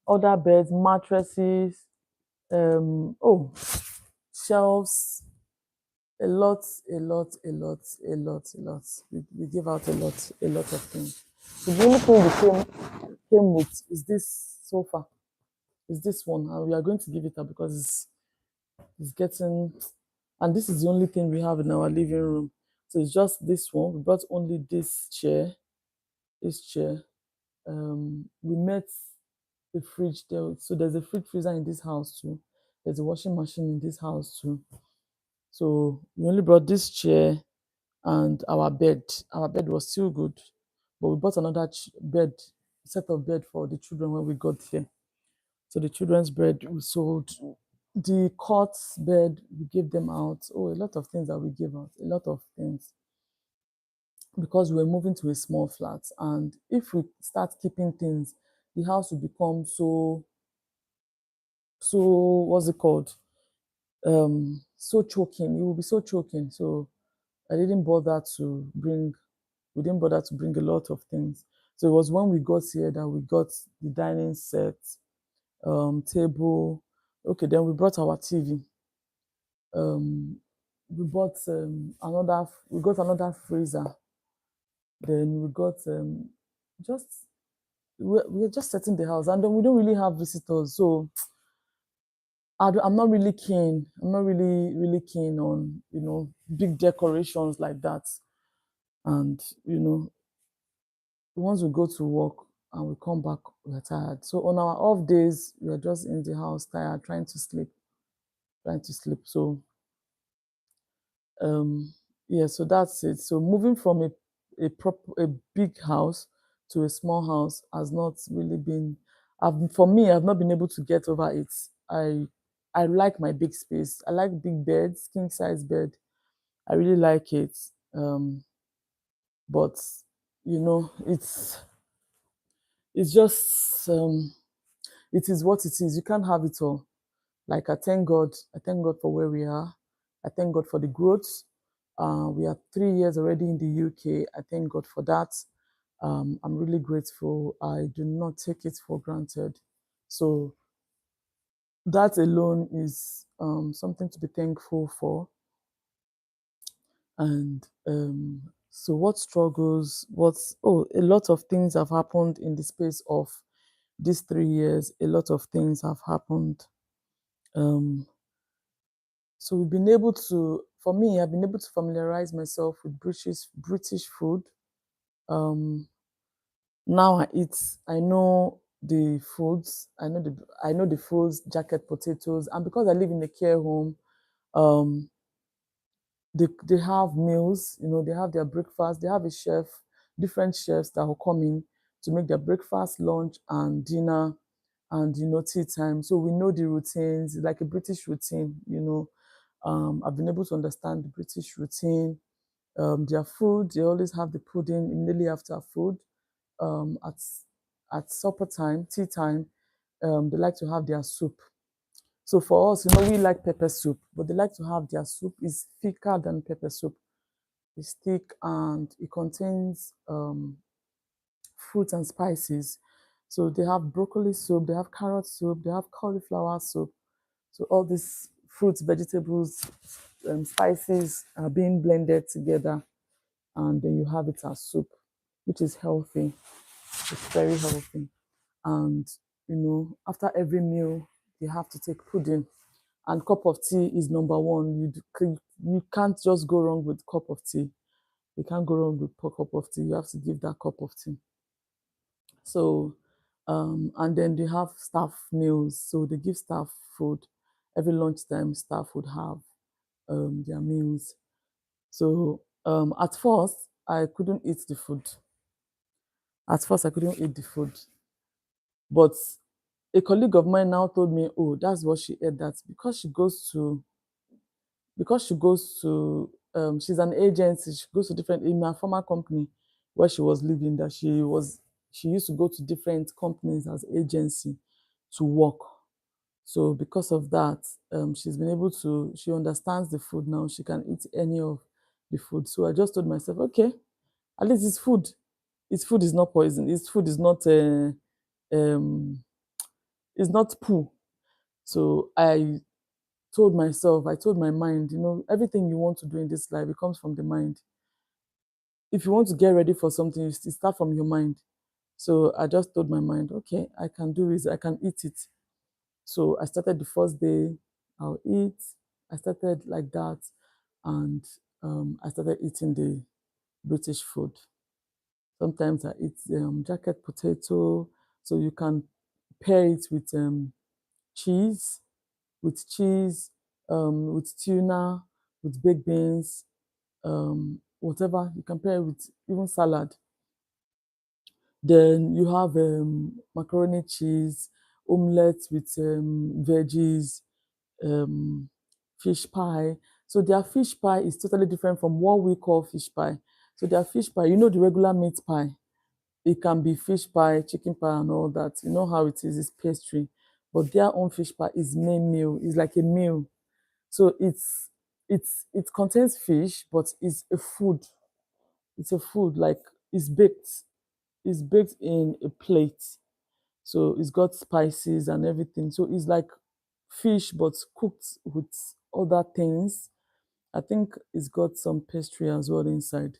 Other beds, mattresses, oh, shelves, a lot, a lot, a lot, a lot, a lot. We give out a lot of things. So the only thing we came with is this sofa, is this one, and we are going to give it up because it's getting, and this is the only thing we have in our living room. So it's just this one. We brought only this chair, this chair. We met the fridge there. So there's a fridge freezer in this house too. There's a washing machine in this house too. So we only brought this chair and our bed. Our bed was still good, but we bought another set of bed for the children when we got here. So the children's bed we sold. The cots bed we gave them out. Oh, a lot of things that we gave out. A lot of things because we're moving to a small flat, and if we start keeping things, the house will become so what's it called? So choking. It will be so choking. So I didn't bother to bring we didn't bother to bring a lot of things. So it was when we got here that we got the dining set, table. Okay, then we brought our TV. We bought we got another freezer. Then we got just we're just setting the house, and then we don't really have visitors, so I'm not really keen. I'm not really keen on big decorations like that. And once we go to work and we come back, we're tired. So on our off days, we're just in the house, tired, trying to sleep. So yeah, so that's it. So moving from a big house to a small house has not really been. For me, I've not been able to get over it. I like my big space. I like big beds, king size bed. I really like it. But it's just it is what it is. You can't have it all. Like I thank God. I thank God for where we are. I thank God for the growth. We are 3 years already in the UK. I thank God for that. I'm really grateful. I do not take it for granted. So that alone is something to be thankful for. And so what struggles, a lot of things have happened in the space of these 3 years. A lot of things have happened. So we've been able to, for me, I've been able to familiarize myself with British food. Now I know the foods, I know the foods, jacket potatoes, and because I live in a care home, um, they have meals, they have their breakfast, they have a chef, different chefs that will come in to make their breakfast, lunch, and dinner, and tea time. So we know the routines, like a British routine. I've been able to understand the British routine. Their food, they always have the pudding immediately after food. At supper time, tea time, they like to have their soup. So for us, we like pepper soup, but they like to have their soup is thicker than pepper soup. It's thick and it contains fruits and spices. So they have broccoli soup, they have carrot soup, they have cauliflower soup. So all these fruits, vegetables, spices are being blended together, and then you have it as soup, which is healthy. It's very healthy. And after every meal, you have to take pudding. And cup of tea is number one. You can't just go wrong with cup of tea. You can't go wrong with a cup of tea. You have to give that cup of tea. So, and then they have staff meals. So they give staff food. Every lunchtime, staff would have their meals. So at first, I couldn't eat the food. At first, I couldn't eat the food. But a colleague of mine now told me, oh, that's what she ate that because she goes to she's an agency, she goes to different in her former company where she was living, that she used to go to different companies as agency to work. So because of that, she's been able to, she understands the food now, she can eat any of the food. So I just told myself, okay, at least it's food. Its food is not poison. Its food is not um is not poo. So I told my mind, everything you want to do in this life, it comes from the mind. If you want to get ready for something, you start from your mind. So I just told my mind, okay, I can do it, I can eat it. So I started the first day, I'll eat. I started like that, and I started eating the British food. Sometimes I eat jacket potato, so you can pair it cheese, with cheese, with tuna, with baked beans, whatever. You can pair it with even salad. Then you have macaroni cheese, omelette with veggies, um, fish pie. So their fish pie is totally different from what we call fish pie. So their fish pie, the regular meat pie. It can be fish pie, chicken pie, and all that. You know how it is, it's pastry. But their own fish pie is main meal. It's like a meal. So it contains fish, but it's a food. It's a food, like it's baked. it's baked in a plate. So it's got spices and everything. So it's like fish but cooked with other things. I think it's got some pastry as well inside.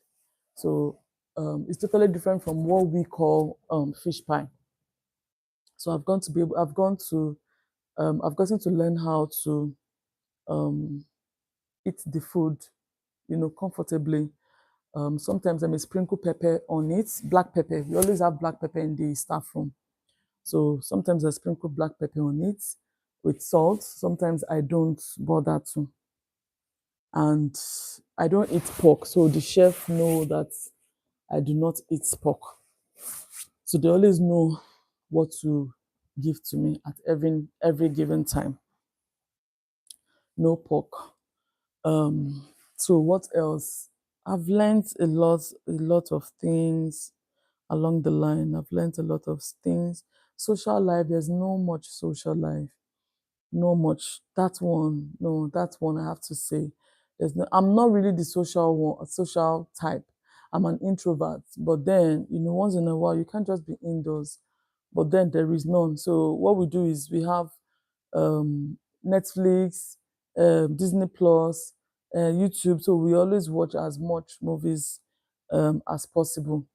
So it's totally different from what we call fish pie. So I've gotten to learn how to um, eat the food, comfortably. Sometimes I may sprinkle pepper on it, black pepper. We always have black pepper in the staff room. So sometimes I sprinkle black pepper on it with salt. Sometimes I don't bother to. And I don't eat pork. So the chef know that I do not eat pork. So they always know what to give to me at every given time. No pork. So what else? I've learned a lot of things along the line. I've learned a lot of things. Social life, there's no much social life. No much. That one, no, that one I have to say. I'm not really the social type. I'm an introvert. But then, once in a while, you can't just be indoors. But then there is none. So what we do is we have Netflix, Disney Plus, YouTube. So we always watch as much movies as possible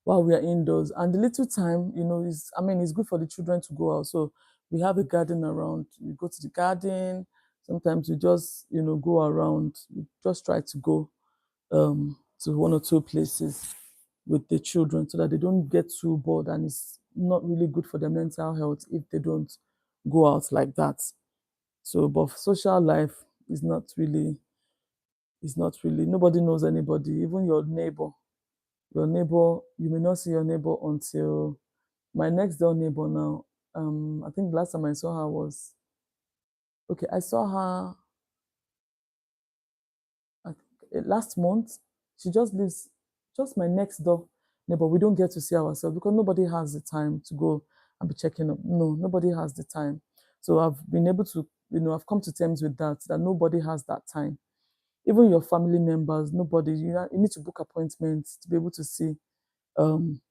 while we are indoors. And the little time, is it's good for the children to go out. So we have a garden around. We go to the garden. Sometimes we just, go around. We just try to go to one or two places with the children so that they don't get too bored, and it's not really good for their mental health if they don't go out like that. So, but social life is not really, nobody knows anybody, even your neighbor. Your neighbor, you may not see your neighbor until my next door neighbor now. I think the last time I saw her was okay. I saw her last month. She just lives just my next door neighbor. We don't get to see ourselves because nobody has the time to go and be checking up. No, nobody has the time. So I've been able to, I've come to terms with that nobody has that time. Even your family members, nobody. You need to book appointments to be able to see um,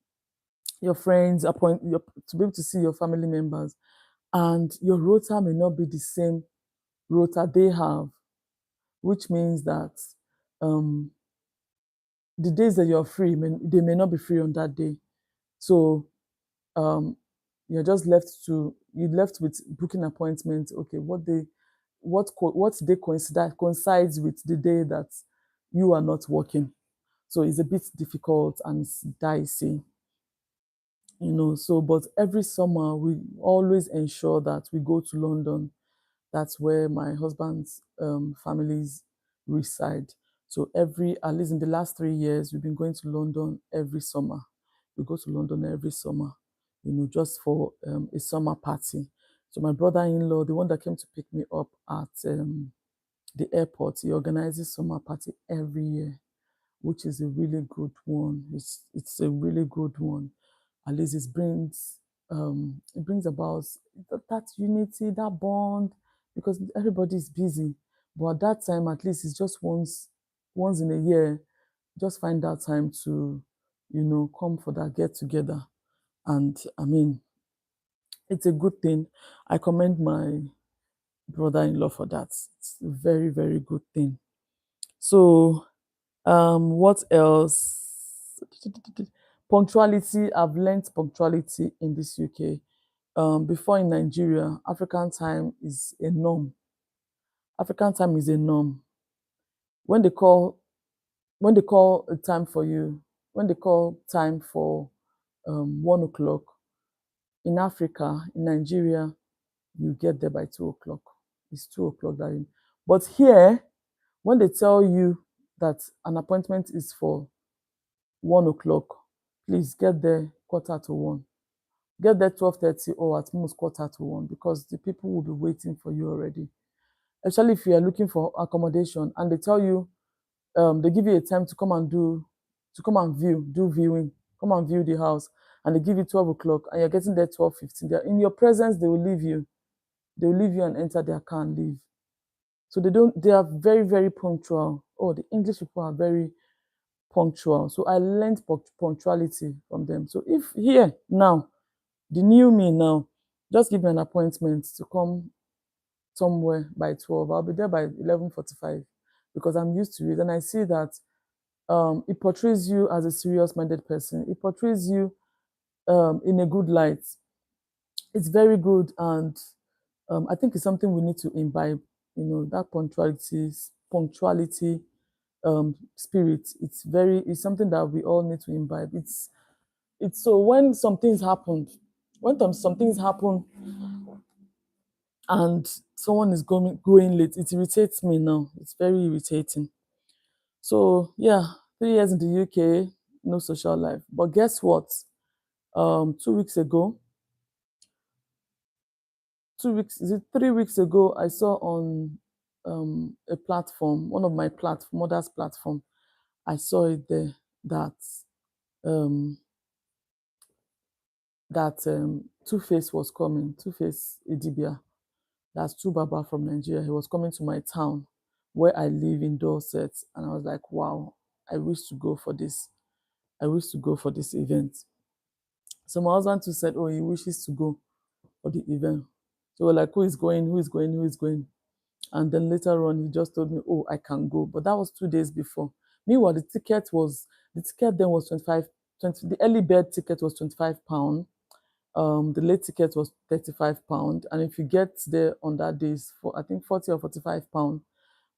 your friends, to be able to see your family members, and your rota may not be the same rota they have, which means that um, the days that you're free, they may not be free on that day. So um, you're left with booking appointments. Okay, what day coincides with the day that you are not working. So it's a bit difficult and it's dicey. So but every summer we always ensure that we go to London. That's where my husband's families reside. So at least in the last 3 years, we've been going to London every summer. We go to London every summer, just for a summer party. So my brother-in-law, the one that came to pick me up at the airport, he organizes summer party every year, which is a really good one. It's a really good one. At least it brings about that unity, that bond, because everybody's busy. But at that time, at least it's just once in a year, just find that time to, come for that get together. And it's a good thing. I commend my brother-in-law for that. It's a very, very good thing. So what else? Punctuality. I've learned punctuality in this UK. Before in Nigeria, African time is a norm. African time is a norm. When they call when they call a time for you, when they call time for 1 o'clock in Africa, in Nigeria, you get there by 2 o'clock. It's 2 o'clock that. But here, when they tell you that an appointment is for 1 o'clock, please get there quarter to one. Get there 12:30 or at most quarter to one, because the people will be waiting for you already. Especially if you are looking for accommodation and they tell you, they give you a time to come and do viewing, come and view the house, and they give you 12 o'clock and you're getting there 12:15. In your presence, they will leave you. They will leave you and enter their car and leave. So they are very, very punctual. Oh, the English people are very punctual. So I learned punctuality from them. So if here now, the new me now, just give me an appointment to come somewhere by 12, I'll be there by 11:45 because I'm used to it. And I see that it portrays you as a serious-minded person. It portrays you in a good light. It's very good, and I think it's something we need to imbibe. That punctuality spirit. It's something that we all need to imbibe. It's so when some things happened, when some things happen and someone is going late, it irritates me now. It's very irritating. So yeah, 3 years in the UK, no social life. But guess what? 2 weeks ago, 2 weeks, is it 3 weeks ago, I saw on a platform, one of my mother's platform, I saw it there that um Two-Face was coming, Two-Face Idibia, that's Two Baba from Nigeria. He was coming to my town where I live in Dorset, and I was like, wow, I wish to go for this. I wish to go for this event. So my husband too said, oh, he wishes to go for the event. So we're like, who is going? Who is going? Who is going? And then later on, he just told me, oh, I can go. But that was 2 days before. Meanwhile, the ticket then was 25, 20, the early bird ticket was £25. The late ticket was £35. And if you get there on that day, for I think 40 or £45.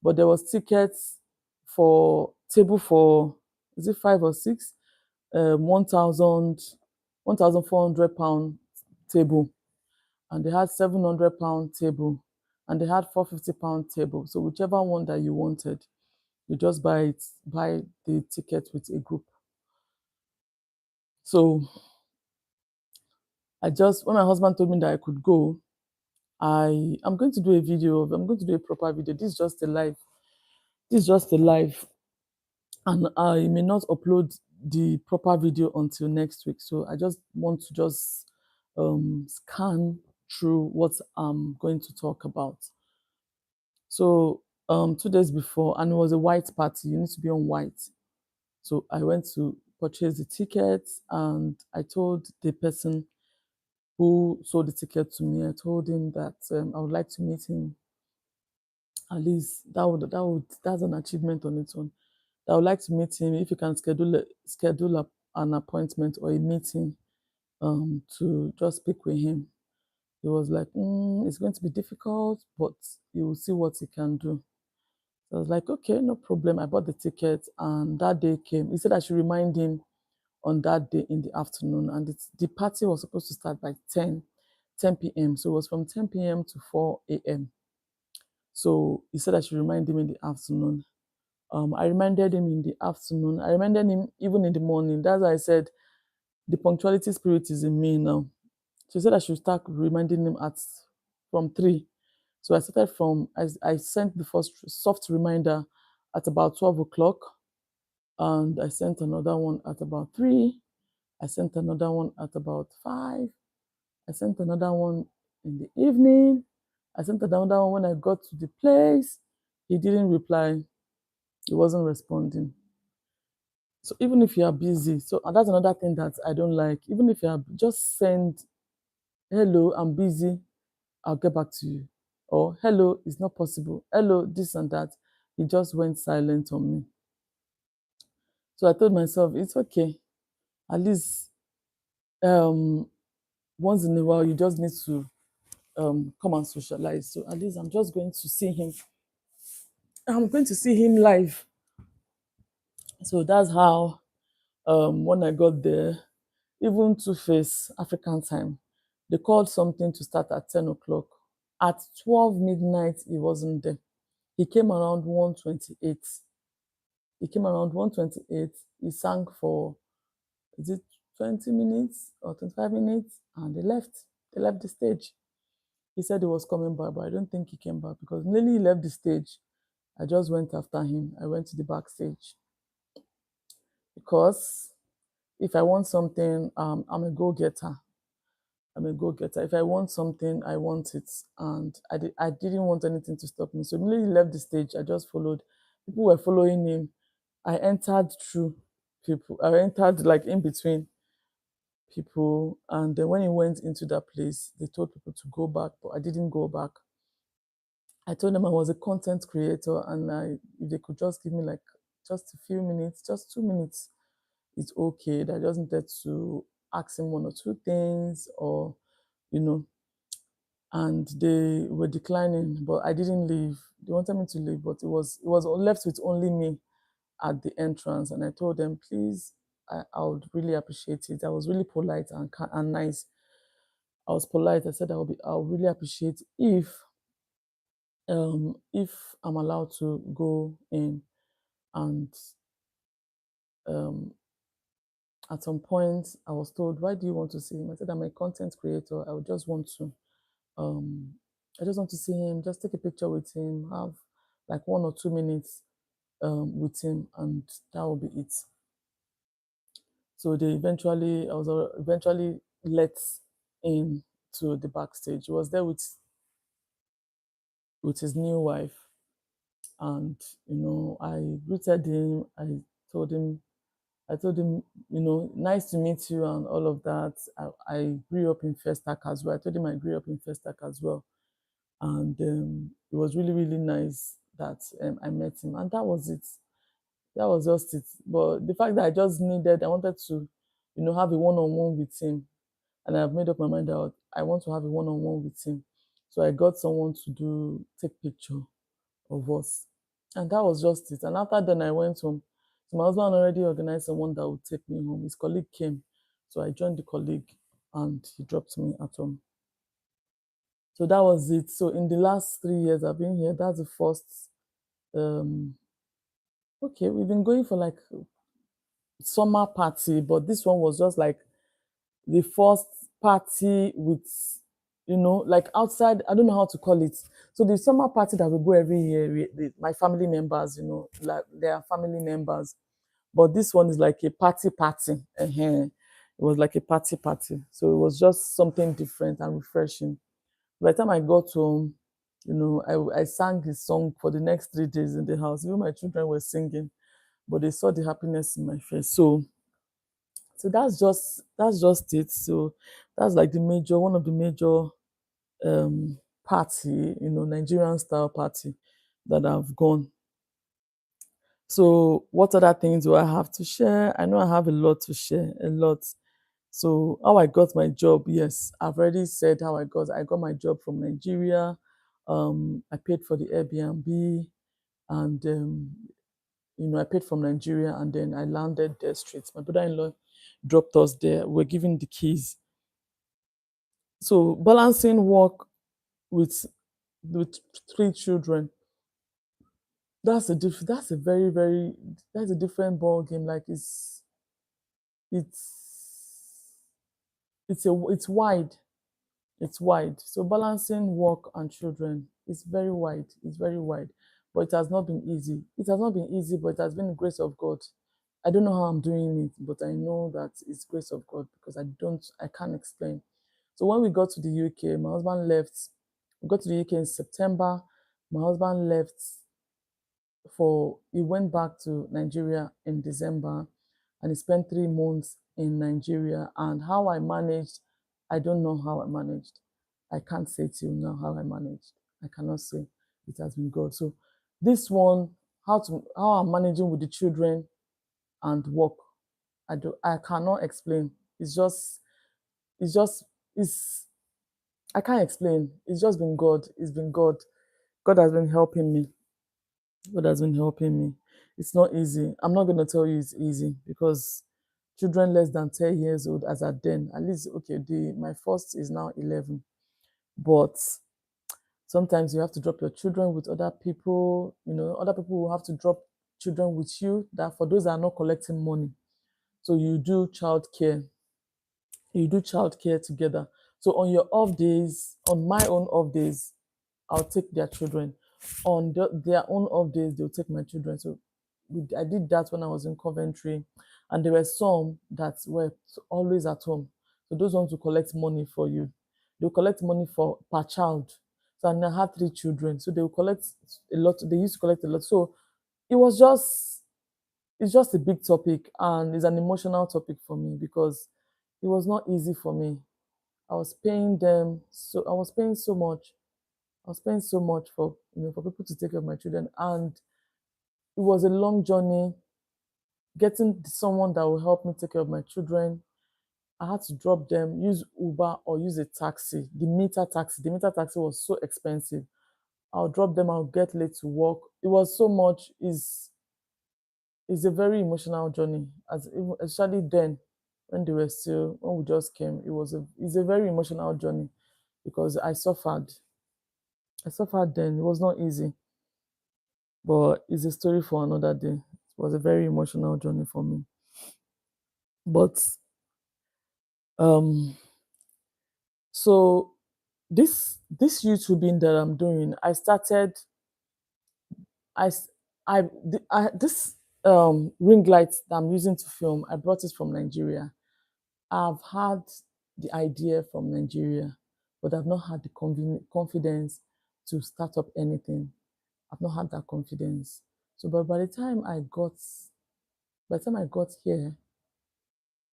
But there was tickets for table for, is it 5 or 6? 1,400 pound table, and they had 700 pound table, and they had 450 pound table. So whichever one that you wanted, you just buy the ticket with a group. So when my husband told me that I could go, I'm going to do a video. I'm going to do a proper video. This is just a live. This is just a live, and I may not upload the proper video until next week. So I just want to scan through what I'm going to talk about. So 2 days before, and it was a white party. You need to be on white. So I went to purchase the tickets, and I told the person who sold the ticket to me, I told him that I would like to meet him. At least that's an achievement on its own. I would like to meet him if you can schedule an appointment or a meeting to just speak with him. He was like, it's going to be difficult, but you will see what he can do. So I was like, okay, no problem. I bought the ticket, and that day came. He said I should remind him on that day in the afternoon, and the party was supposed to start by 10 p.m. So it was from 10 p.m. to 4 a.m. So he said I should remind him in the afternoon. I reminded him in the afternoon. I reminded him even in the morning. That's why I said the punctuality spirit is in me now. So he said I should start reminding him from 3. So I started I sent the first soft reminder at about 12 o'clock, and I sent another one at about 3. I sent another one at about 5. I sent another one in the evening. I sent another one when I got to the place. He didn't reply. He wasn't responding. So even if you are busy, that's another thing that I don't like. Even if you are, just send, hello, I'm busy, I'll get back to you. Or hello, it's not possible. Hello, this and that. He just went silent on me. So I told myself, it's okay. At least once in a while, you just need to come and socialize. So at least I'm just going to see him. I'm going to see him live. So that's how when I got there, even Two-Face African time, they called something to start at 10 o'clock. At 12 midnight, he wasn't there. He came around 1:28. He came around 1:28. He sang for, is it 20 minutes or 25 minutes? And they left. They left the stage. He said he was coming back, but I don't think he came back because nearly he left the stage. I just went after him. I went to the backstage. Because if I want something, I'm a go-getter. I'm a go-getter. If I want something, I want it. And I didn't want anything to stop me. So immediately he left the stage, I just followed. People were following him. I entered through people. I entered like in between people, and then when he went into that place, they told people to go back, but I didn't go back. I told them I was a content creator, and if they could just give me like just a few minutes, just 2 minutes, it's okay. That I just needed to ask him one or two things, or you know, and they were declining, but I didn't leave. They wanted me to leave, but it was left with only me at the entrance, and I told them, please, I would really appreciate it. I was really polite and nice. I was polite. I said I would really appreciate if I'm allowed to go in, and um at some point I was told, why do you want to see him? I said I'm a content creator. I would just want to um I just want to see him, just take a picture with him, have like 1 or 2 minutes with him, and that will be it. So I was eventually let in to the backstage. He was there with his new wife, and I greeted him. I told him, nice to meet you and all of that. I grew up in Festac as well. I told him I grew up in Festac as well, and it was really really nice that I met him, and that was it. That was just it. But the fact that I wanted to, have a one-on-one with him, and I've made up my mind that I want to have a one-on-one with him. So I got someone to take picture of us, and that was just it. And after then, I went home. So my husband already organized someone that would take me home. His colleague came, so I joined the colleague, and he dropped me at home. So that was it. So in the last 3 years I've been here, that's the first. Um, okay, we've been going for like summer party, but this one was just like the first party with, like outside. I don't know how to call it. So the summer party that we go every year, my family members, like they are family members, but this one is like a party party. It was like a party party, so it was just something different and refreshing. By the time I got home, I sang this song for the next 3 days in the house. Even my children were singing, but they saw the happiness in my face. So that's just it. So that's like one of the major party, Nigerian style party that I've gone. So what other things do I have to share? I know I have a lot to share, a lot. So how I got my job, yes, I've already said how I got my job from Nigeria. I paid for the Airbnb, and I paid from Nigeria, and then I landed there straight. My brother-in-law dropped us there. We're given the keys. So balancing work with with 3 children, that's a very very that's a different ball game. Like it's it's wide. It's wide. So balancing work and children is very wide. It's very wide. But it has not been easy. It has not been easy, but it has been the grace of God. I don't know how I'm doing it, but I know that it's grace of God, because I can't explain. So when we got to the UK, my husband left. We got to the UK in September. My husband left he went back to Nigeria in December, and he spent 3 months in Nigeria. And how I managed, I don't know how I managed. I can't say till now how I managed. I cannot say. It has been God. So this one, how I'm managing with the children and work, I cannot explain. It's just it's I can't explain. It's just been God. It's been God. God has been helping me. God has been helping me. It's not easy. I'm not going to tell you it's easy, because children less than 10 years old, as at then, at least, okay, my first is now 11. But sometimes you have to drop your children with other people. Other people will have to drop children with you, that for those that are not collecting money. So you do childcare together. So on your off days, on my own off days, I'll take their children. On their own off days, they'll take my children. So I did that when I was in Coventry, and there were some that were always at home. So those ones who collect money for you, they'll collect money for per child. So, and I had 3 children, so they will collect a lot. They used to collect a lot. So it was just it's just a big topic, and it's an emotional topic for me because it was not easy for me. I was paying so much. I was paying so much for, for people to take care of my children, and it was a long journey getting someone that will help me take care of my children. I had to drop them, use Uber or use a taxi. The meter taxi was so expensive. I'll drop them, I'll get late to work. It was so much. Is a very emotional journey, especially then when they were still when we just came. It's a very emotional journey because I suffered then. It was not easy, but it's a story for another day. It was a very emotional journey for me. But um so this YouTubing that I'm doing, I started I s- I this ring light that I'm using to film, I brought it from Nigeria. I've had the idea from Nigeria, but I've not had the confidence to start up anything. I've not had that confidence. So, but by the time I got here,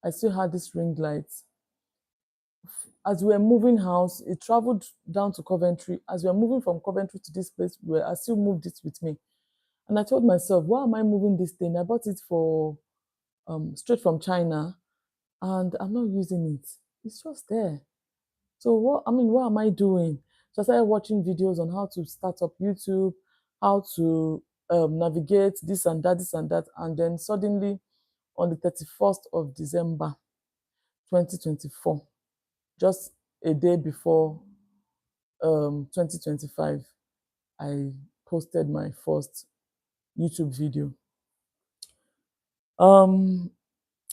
I still had this ring light. As we were moving house, it traveled down to Coventry. As we were moving from Coventry to this place, where I still moved it with me. And I told myself, why am I moving this thing? I bought it for straight from China, and I'm not using it. It's just there. So what am I doing? So I started watching videos on how to start up YouTube, how to navigate this and that. And then suddenly on the 31st of December 2024, just a day before 2025, I posted my first YouTube video. Um,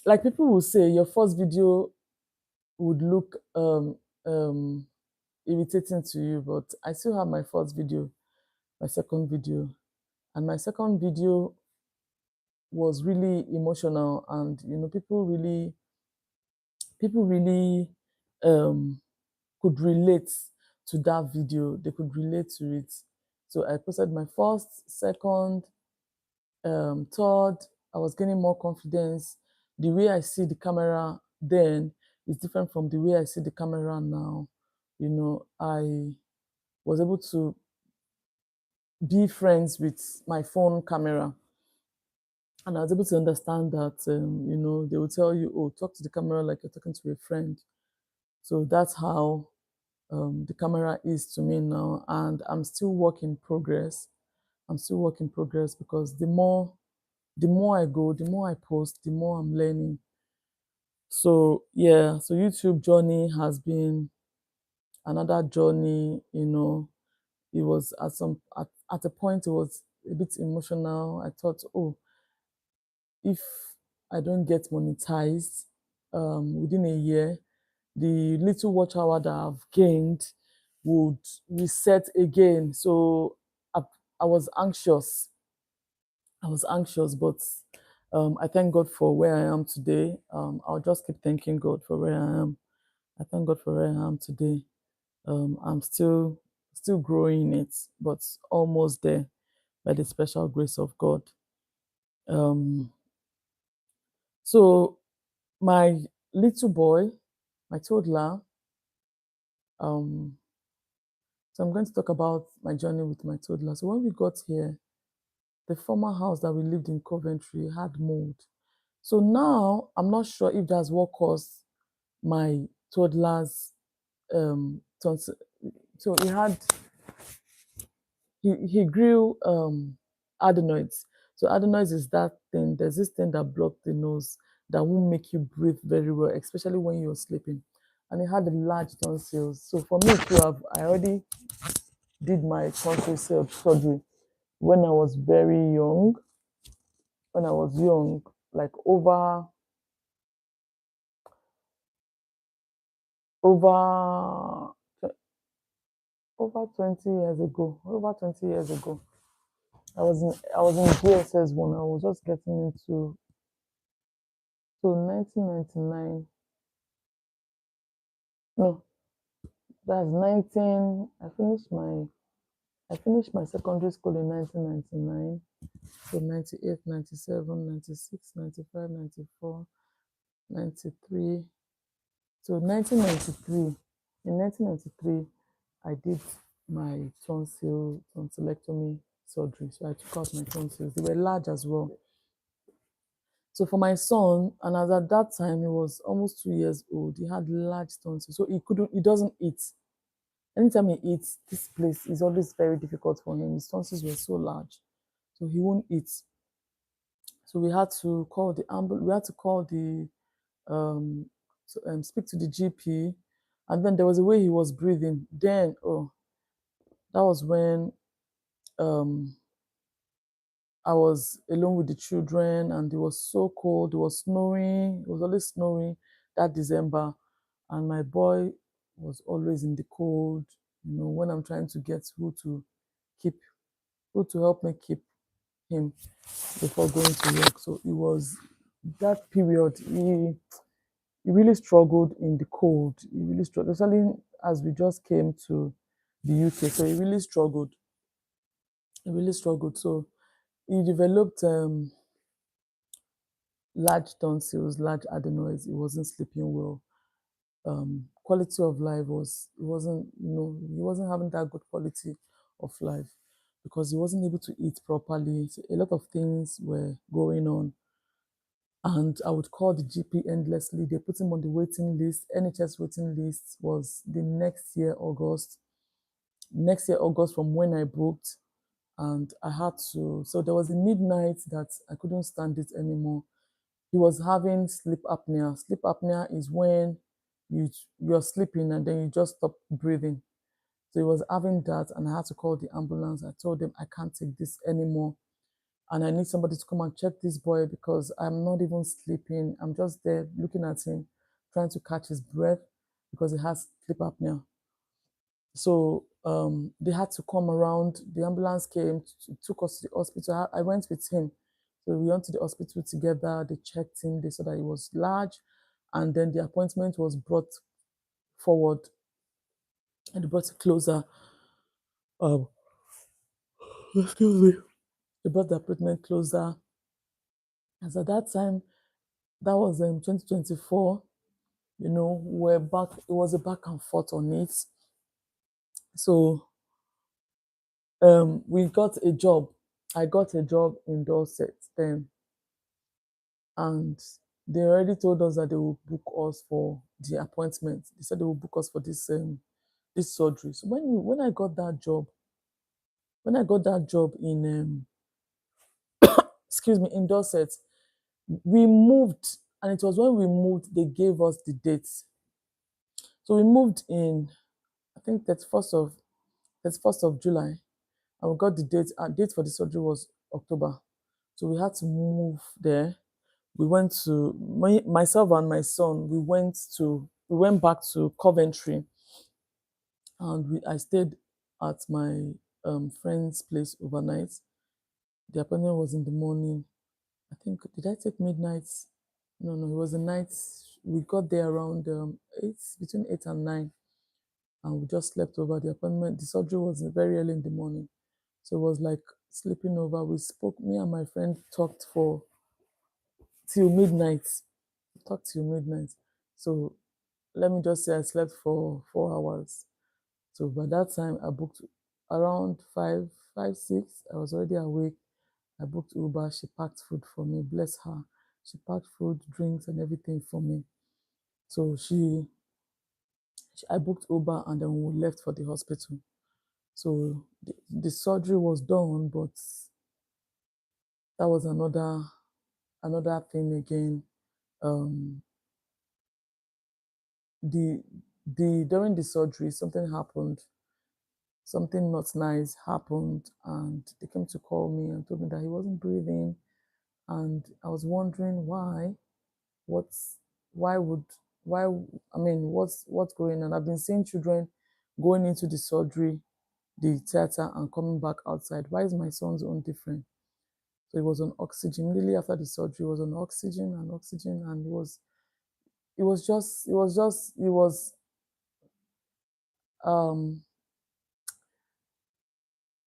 like people will say, your first video would look irritating to you, but I still have my first video, my second video, and my second video was really emotional, and people really um could relate to that video. They could relate to it. So I posted my first, second, third. I was gaining more confidence. The way I see the camera then is different from the way I see the camera now. I was able to be friends with my phone camera, and I was able to understand that they will tell you, oh, talk to the camera like you're talking to a friend. So that's how the camera is to me now, and I'm still work in progress. I'm still work in progress because the more I go, the more I post, the more I'm learning. So yeah, so YouTube journey has been another journey. It was at a point it was a bit emotional. I thought, oh, if I don't get monetized within a year, the little watch hour that I've gained would reset again. So I, I was anxious. I was anxious, but I thank God for where I am today. I'll just keep thanking God for where I am. I thank God for where I am today. I'm still growing it, but almost there by the special grace of God. Um, so my little boy, my toddler, um, so I'm going to talk about my journey with my toddler. So when we got here, the former house that we lived in Coventry had mold. So now I'm not sure if that's what caused my toddler's tonsil. So he grew adenoids. So adenoids is that thing. There's this thing that blocks the nose that won't make you breathe very well, especially when you're sleeping. And he had a large tonsils. So for me I already did my tonsil surgery when I was very young. When I was young, like over over 20 years ago. Over 20 years ago. I was in GSS one. I was just getting into so 1999. No, that's 19. I finished my secondary school in 1999. So 98, 97, 96, 95, 94, 93. So 1993, in 1993, I did my tonsillectomy surgery. So I took out my tonsils. They were large as well. So for my son, and as at that time he was almost 2 years old, he had large tonsils. So he doesn't eat. Anytime he eats, this place is always very difficult for him. His tonsils were so large. So he won't eat. So we had to call the ambulance, we had to call the speak to the GP. And then there was a way he was breathing. Then, oh, that was when um, I was alone with the children, and it was so cold. It was snowing. It was always snowing that December. And my boy was always in the cold, when I'm trying to get keep, who to help me keep him before going to work. So it was that period. He really struggled in the cold. He really struggled, especially as we just came to the UK. So he really struggled. He really struggled. So he developed large tonsils, large adenoids. He wasn't sleeping well. Quality of life he wasn't having that good quality of life because he wasn't able to eat properly. So a lot of things were going on. And I would call the GP endlessly. They put him on the waiting list. NHS waiting list was the next year, August. Next year, August, from when I booked. And I had to, so there was a midnight that I couldn't stand it anymore. He was having sleep apnea. Sleep apnea is when you're sleeping and then you just stop breathing. So he was having that, and I had to call the ambulance. I told them I can't take this anymore, and I need somebody to come and check this boy because I'm not even sleeping. I'm just there looking at him, trying to catch his breath because he has sleep apnea. So they had to come around. The ambulance came, took us to the hospital. I went with him. So we went to the hospital together. They checked him. They saw that he was large. And then the appointment was brought forward and they brought it closer. Excuse me. They brought the appointment closer. As at that time, that was 2024, we're back. It was a back and forth on it. So we got a job. I got a job in Dorset then, and they already told us that they will book us for the appointment. They said they will book us for this surgery. So when I got that job, in in Dorset, we moved, and it was when we moved they gave us the dates. So we moved in, I think 31st of July, and we got the date. Our date for the surgery was October. So we had to move there. We went to myself and my son. We went back to Coventry, and I stayed at my friend's place overnight. The appointment was in the morning. I think, did I take midnight? No, it was a night. We got there around between 8 and 9, and we just slept over. The appointment. The surgery was very early in the morning, so it was like sleeping over. We spoke. Me and my friend talked till midnight. So let me just say I slept for 4 hours. So by that time I booked around 6. I was already awake. I booked Uber. She packed food for me. Bless her. She packed food, drinks, and everything for me. So I booked Uber, and then we left for the hospital. So the surgery was done, but that was another thing again. During the surgery, something happened. Something not nice happened, and they came to call me and told me that he wasn't breathing, and I was wondering why. What's why would why I mean what's going on? I've been seeing children going into the surgery, the theater, and coming back outside. Why is my son's own different? So it was on oxygen. Immediately after the surgery, it was on oxygen, and it was um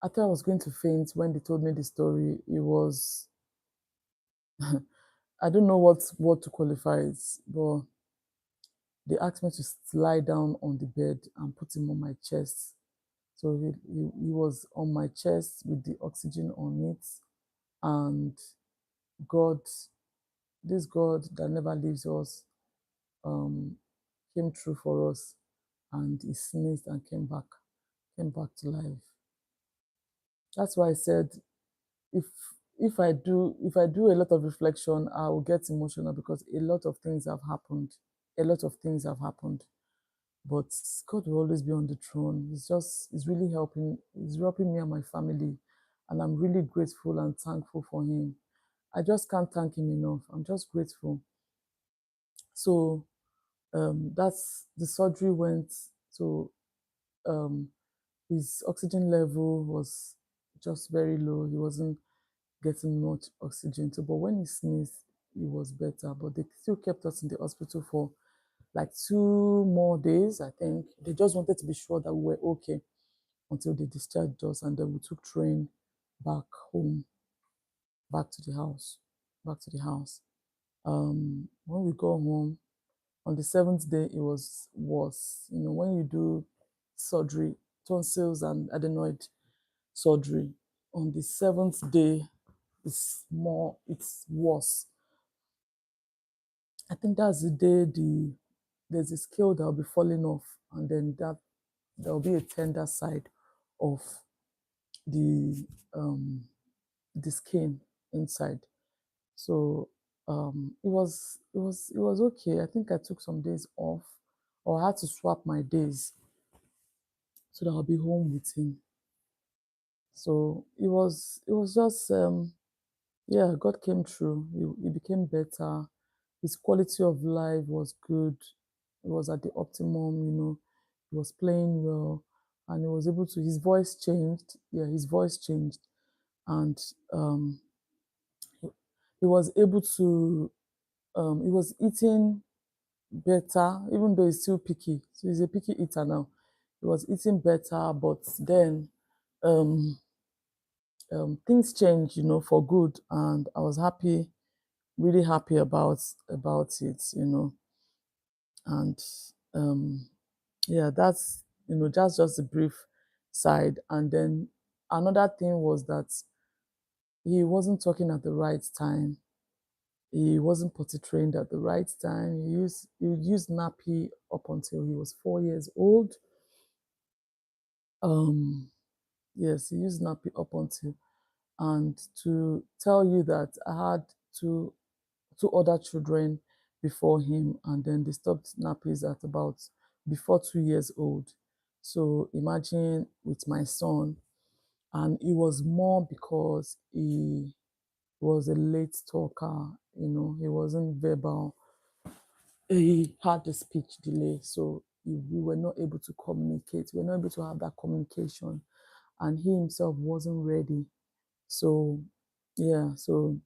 I thought I was going to faint when they told me the story. It was, I don't know what to qualify it, but they asked me to lie down on the bed and put him on my chest. So he was on my chest with the oxygen on it. And God, this God that never leaves us, um, came through for us, and he sneezed and came back to life. That's why I said, if if I do a lot of reflection, I will get emotional because a lot of things have happened. A lot of things have happened. But God will always be on the throne. He's really helping me and my family. And I'm really grateful and thankful for him. I just can't thank him enough. I'm just grateful. So that's the surgery went. So um, his oxygen level was just very low. He wasn't getting much oxygen. So, but when he sneezed, it was better. But they still kept us in the hospital for like 2 more days, I think. They just wanted to be sure that we were okay until they discharged us, and then we took train back home, back to the house, back to the house. When we go home, on the seventh day, it was worse. You know, when you do surgery, tonsils and adenoid surgery, on the seventh day, it's worse. I think that's the day there's a scale that will be falling off, and then there will be a tender side of the the skin inside. So it was okay. I think I took some days off, or I had to swap my days so that I'll be home with him. So it was just yeah, God came through. He became better. His quality of life was good. It was at the optimum, you know. He was playing well, and he was able to, his voice changed. Yeah, his voice changed. And um, he, he was able to, he was eating better, even though he's still picky. So he's a picky eater now. He was eating better, but then um, things changed, you know, for good. And I was happy, really happy about it, you know. And um, yeah, that's, you know, that's just a brief side. And then another thing was that he wasn't talking at the right time. He wasn't potty trained at the right time. He used nappy up until he was 4 years old. Um, yes, he used nappy up until, and to tell you that I had two other children before him, and then they stopped nappies at about before 2 years old. So imagine with my son, and it was more because he was a late talker, you know, he wasn't verbal, he had a speech delay, so we were not able to communicate, we were not able to have that communication, and he himself wasn't ready. So yeah, so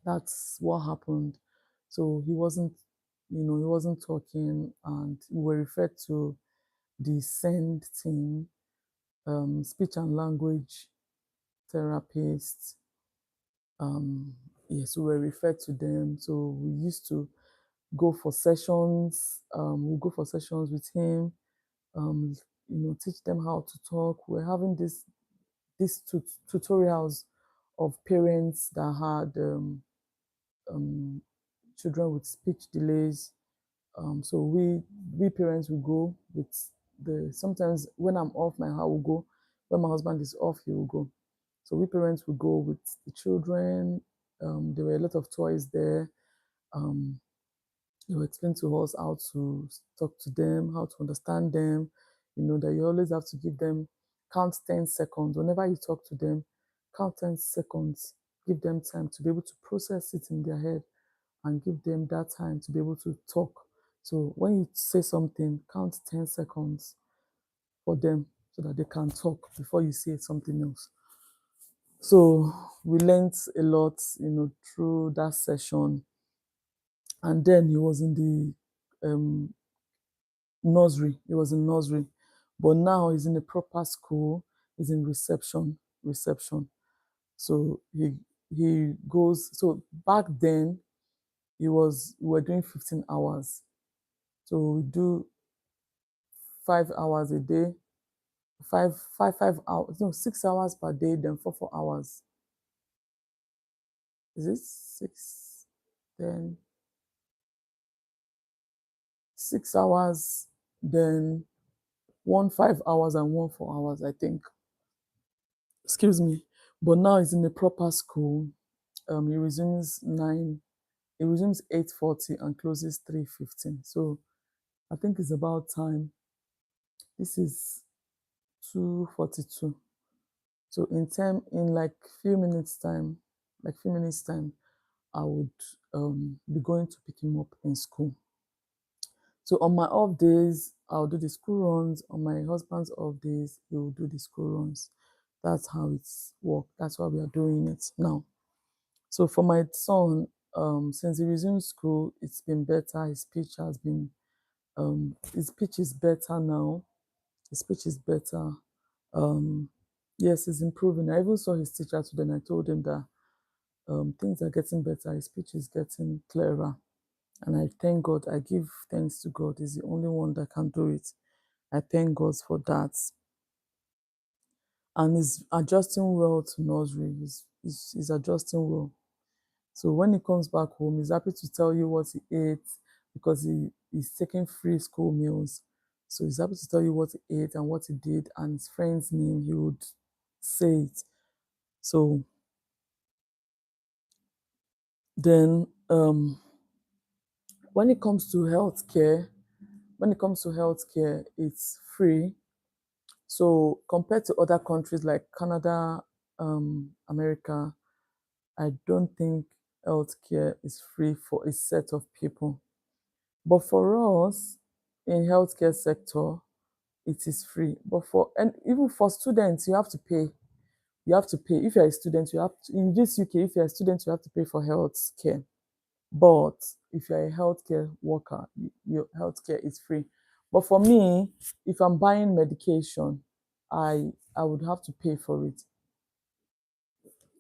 that's what happened. So he wasn't, you know, he wasn't talking, and we were referred to the SEND team, speech and language therapists. Yes, we were referred to them. So we used to go for sessions. We go for sessions with him. Um, you know, teach them how to talk. We're having these tutorials of parents that had um, children with speech delays. So we parents will go with the, sometimes when I'm off, my heart will go. When my husband is off, he will go. So we parents will go with the children. There were a lot of toys there. Um, they will explain to us how to talk to them, how to understand them. You know that you always have to give them, count 10 seconds whenever you talk to them. Count 10 seconds. Give them time to be able to process it in their head, and give them that time to be able to talk. So when you say something, count 10 seconds for them so that they can talk before you say something else. So we learned a lot, you know, through that session. And then he was in the nursery. He was in nursery. But now he's in a proper school. is in reception. So he goes. So back then, we were doing 15 hours. So we do 5 hours a day, five hours, no, 6 hours per day, then 4 hours. Is it six? Then 6 hours, then 1 5 hours and 1 4 hours, I think. Excuse me. But now he's in a proper school. He resumes 8:40 and closes 3:15. So I think it's about time. This is 2:42. So in like few minutes time, I would be going to pick him up in school. So on my off days, I'll do the school runs. On my husband's off days, he will do the school runs. That's how it's worked. That's why we are doing it now. So for my son, since he resumed school, it's been better. His speech is better now. His speech is better. Yes, he's improving. I even saw his teacher today and I told him that things are getting better. His speech is getting clearer. And I thank God. I give thanks to God. He's the only one that can do it. I thank God for that. And he's adjusting well to nursery. He's adjusting well. So when he comes back home, he's happy to tell you what he ate because he's taking free school meals. So he's happy to tell you what he ate and what he did and his friend's name. He would say it. So then when it comes to healthcare, it's free. So compared to other countries like Canada, America, I don't think healthcare is free for a set of people. But for us in healthcare sector, it is free. And even for students, you have to pay. You have to pay. If you're a student, in this UK, if you're a student, you have to pay for healthcare. But if you're a healthcare worker, your healthcare is free. But for me, if I'm buying medication, I would have to pay for it.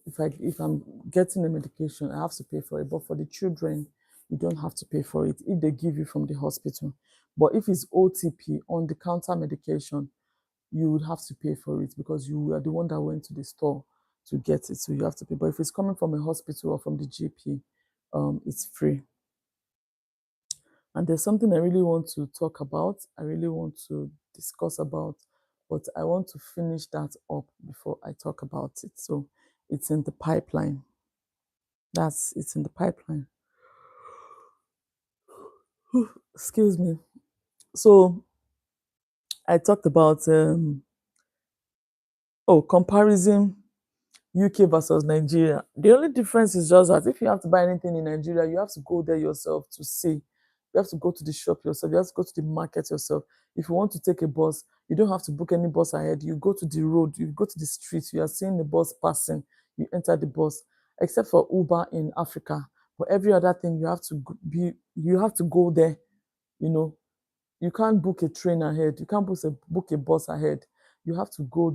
If I'm getting a medication, I have to pay for it. But for the children, you don't have to pay for it if they give you from the hospital. But if it's OTP, on the counter medication, you would have to pay for it because you are the one that went to the store to get it. So you have to pay. But if it's coming from a hospital or from the GP, it's free. And there's something I really want to talk about, I really want to discuss about, but I want to finish that up before I talk about it. So it's in the pipeline. It's in the pipeline. Excuse me. So I talked about comparison UK versus Nigeria. The only difference is just that if you have to buy anything in Nigeria, you have to go there yourself to see. You have to go to the shop yourself. You have to go to the market yourself. If you want to take a bus, you don't have to book any bus ahead. You go to the road, you go to the street, you are seeing the bus passing, you enter the bus, except for Uber in Africa. For every other thing, you have to go there, you know. You can't book a train ahead. You can't book a bus ahead. You have to go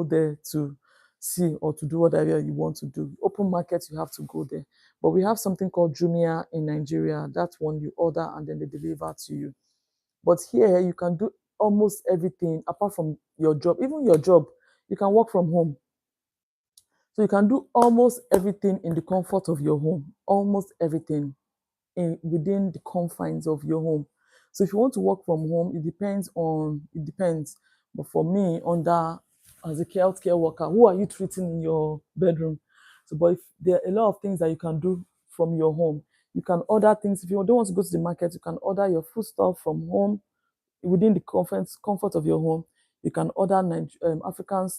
there to see or to do whatever you want to do. Open market, you have to go there. But we have something called Jumia in Nigeria. That's one you order and then they deliver to you. But here you can do almost everything apart from your job. Even your job, you can work from home. So you can do almost everything in the comfort of your home. Almost everything within the confines of your home. So if you want to work from home, it depends. But for me, as a healthcare worker, who are you treating in your bedroom? So, but if there are a lot of things that you can do from your home. You can order things. If you don't want to go to the market, you can order your food stuff from home within the comfort of your home. You can order African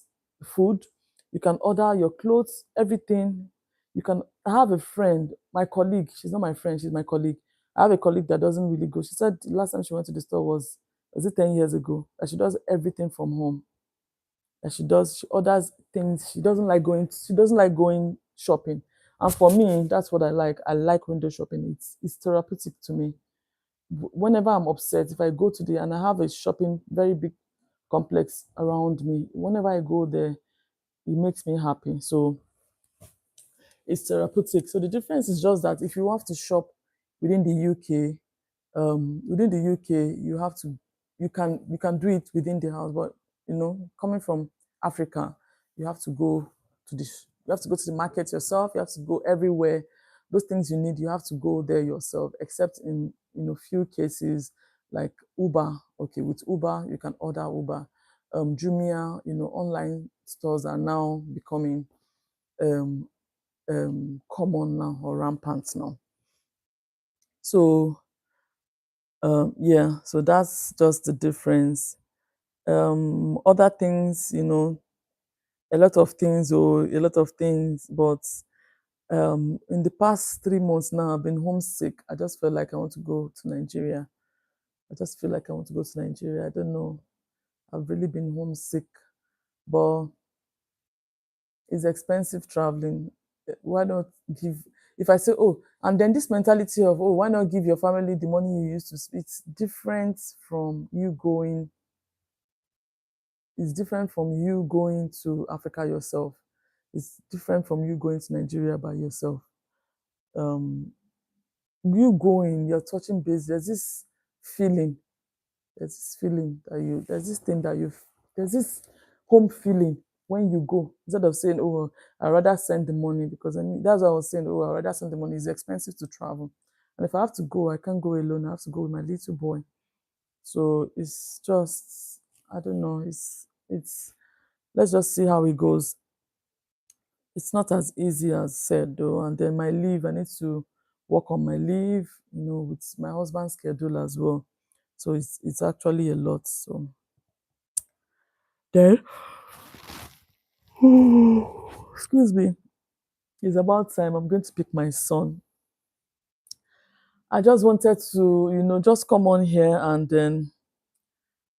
food. You can order your clothes, everything. I have a friend, my colleague. She's not my friend. She's my colleague. I have a colleague that doesn't really go. She said the last time she went to the store was it 10 years ago? That she does everything from home. That she orders things. She doesn't like going shopping. And for me, that's what I like. I like window shopping. It's therapeutic to me. Whenever I'm upset, if I go to and I have a very big complex around me. Whenever I go there, it makes me happy. So it's therapeutic. So the difference is just that if you have to shop within the UK, within the UK, you can do it within the house, but coming from Africa, you have to go you have to go to the market yourself. You have to go everywhere. Those things you need, you have to go there yourself. Except in few cases like Uber. Okay, with Uber you can order Uber. Jumia, online stores are now becoming um, common now or rampant now. So yeah, so that's just the difference. Other things, a lot of things, a lot of things, but in the past 3 months now, I've been homesick. I just felt like I want to go to Nigeria. I just feel like I want to go to Nigeria. I don't know. I've really been homesick, but it's expensive traveling. Why not give? If I say, oh, and then this mentality of, oh, why not give your family the money you used to? It's different from you going. It's different from you going to Africa yourself. It's different from you going to Nigeria by yourself. Um, you going, you're touching base. Feeling. There's this feeling that you. There's this thing that you. There's this home feeling when you go. Instead of saying, "Oh, I rather send the money," because that's what I was saying. Oh, I rather send the money. It's expensive to travel, and if I have to go, I can't go alone. I have to go with my little boy. So it's just, I don't know. It's. Let's just see how it goes. It's not as easy as said though. And then my leave, I need to work on my leave, with my husband's schedule as well. So it's actually a lot. So then, excuse me, it's about time. I'm going to pick my son. I just wanted to, just come on here and then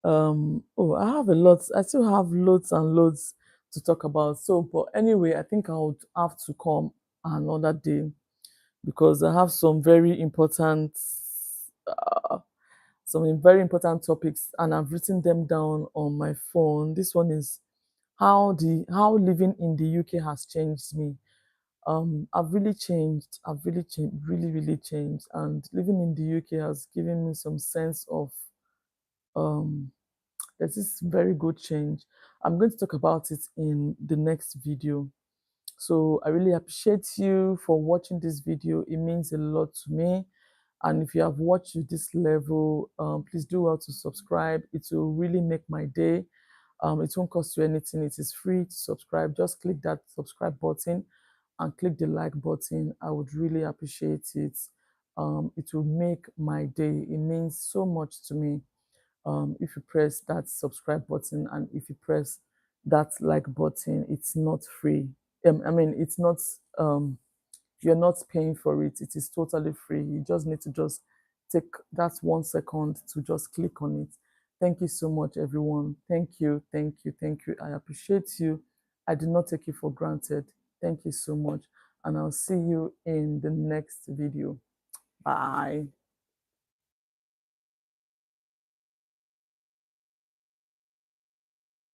I have a lot. I still have loads and loads to talk about. So, but anyway, I think I would have to come another day because I have uh, some very important topics, and I've written them down on my phone. This one is how living in the UK has changed me. I've really changed. I've really changed, really, really changed. And living in the UK has given me some sense of um, there's this very good change. I'm going to talk about it in the next video. So I really appreciate you for watching this video. It means a lot to me. And if you have watched to this level, please do well to subscribe. It will really make my day. It won't cost you anything. It is free to subscribe. Just click that subscribe button and click the like button. I would really appreciate it. It will make my day. It means so much to me if you press that subscribe button and if you press that like button. It's not free. I mean, it's not. You're not paying for it. It is totally free. You just need to just take that 1 second to just click on it. Thank you so much, everyone. Thank you, thank you, thank you. I appreciate you. I do not take you for granted. Thank you so much. And I'll see you in the next video. Bye.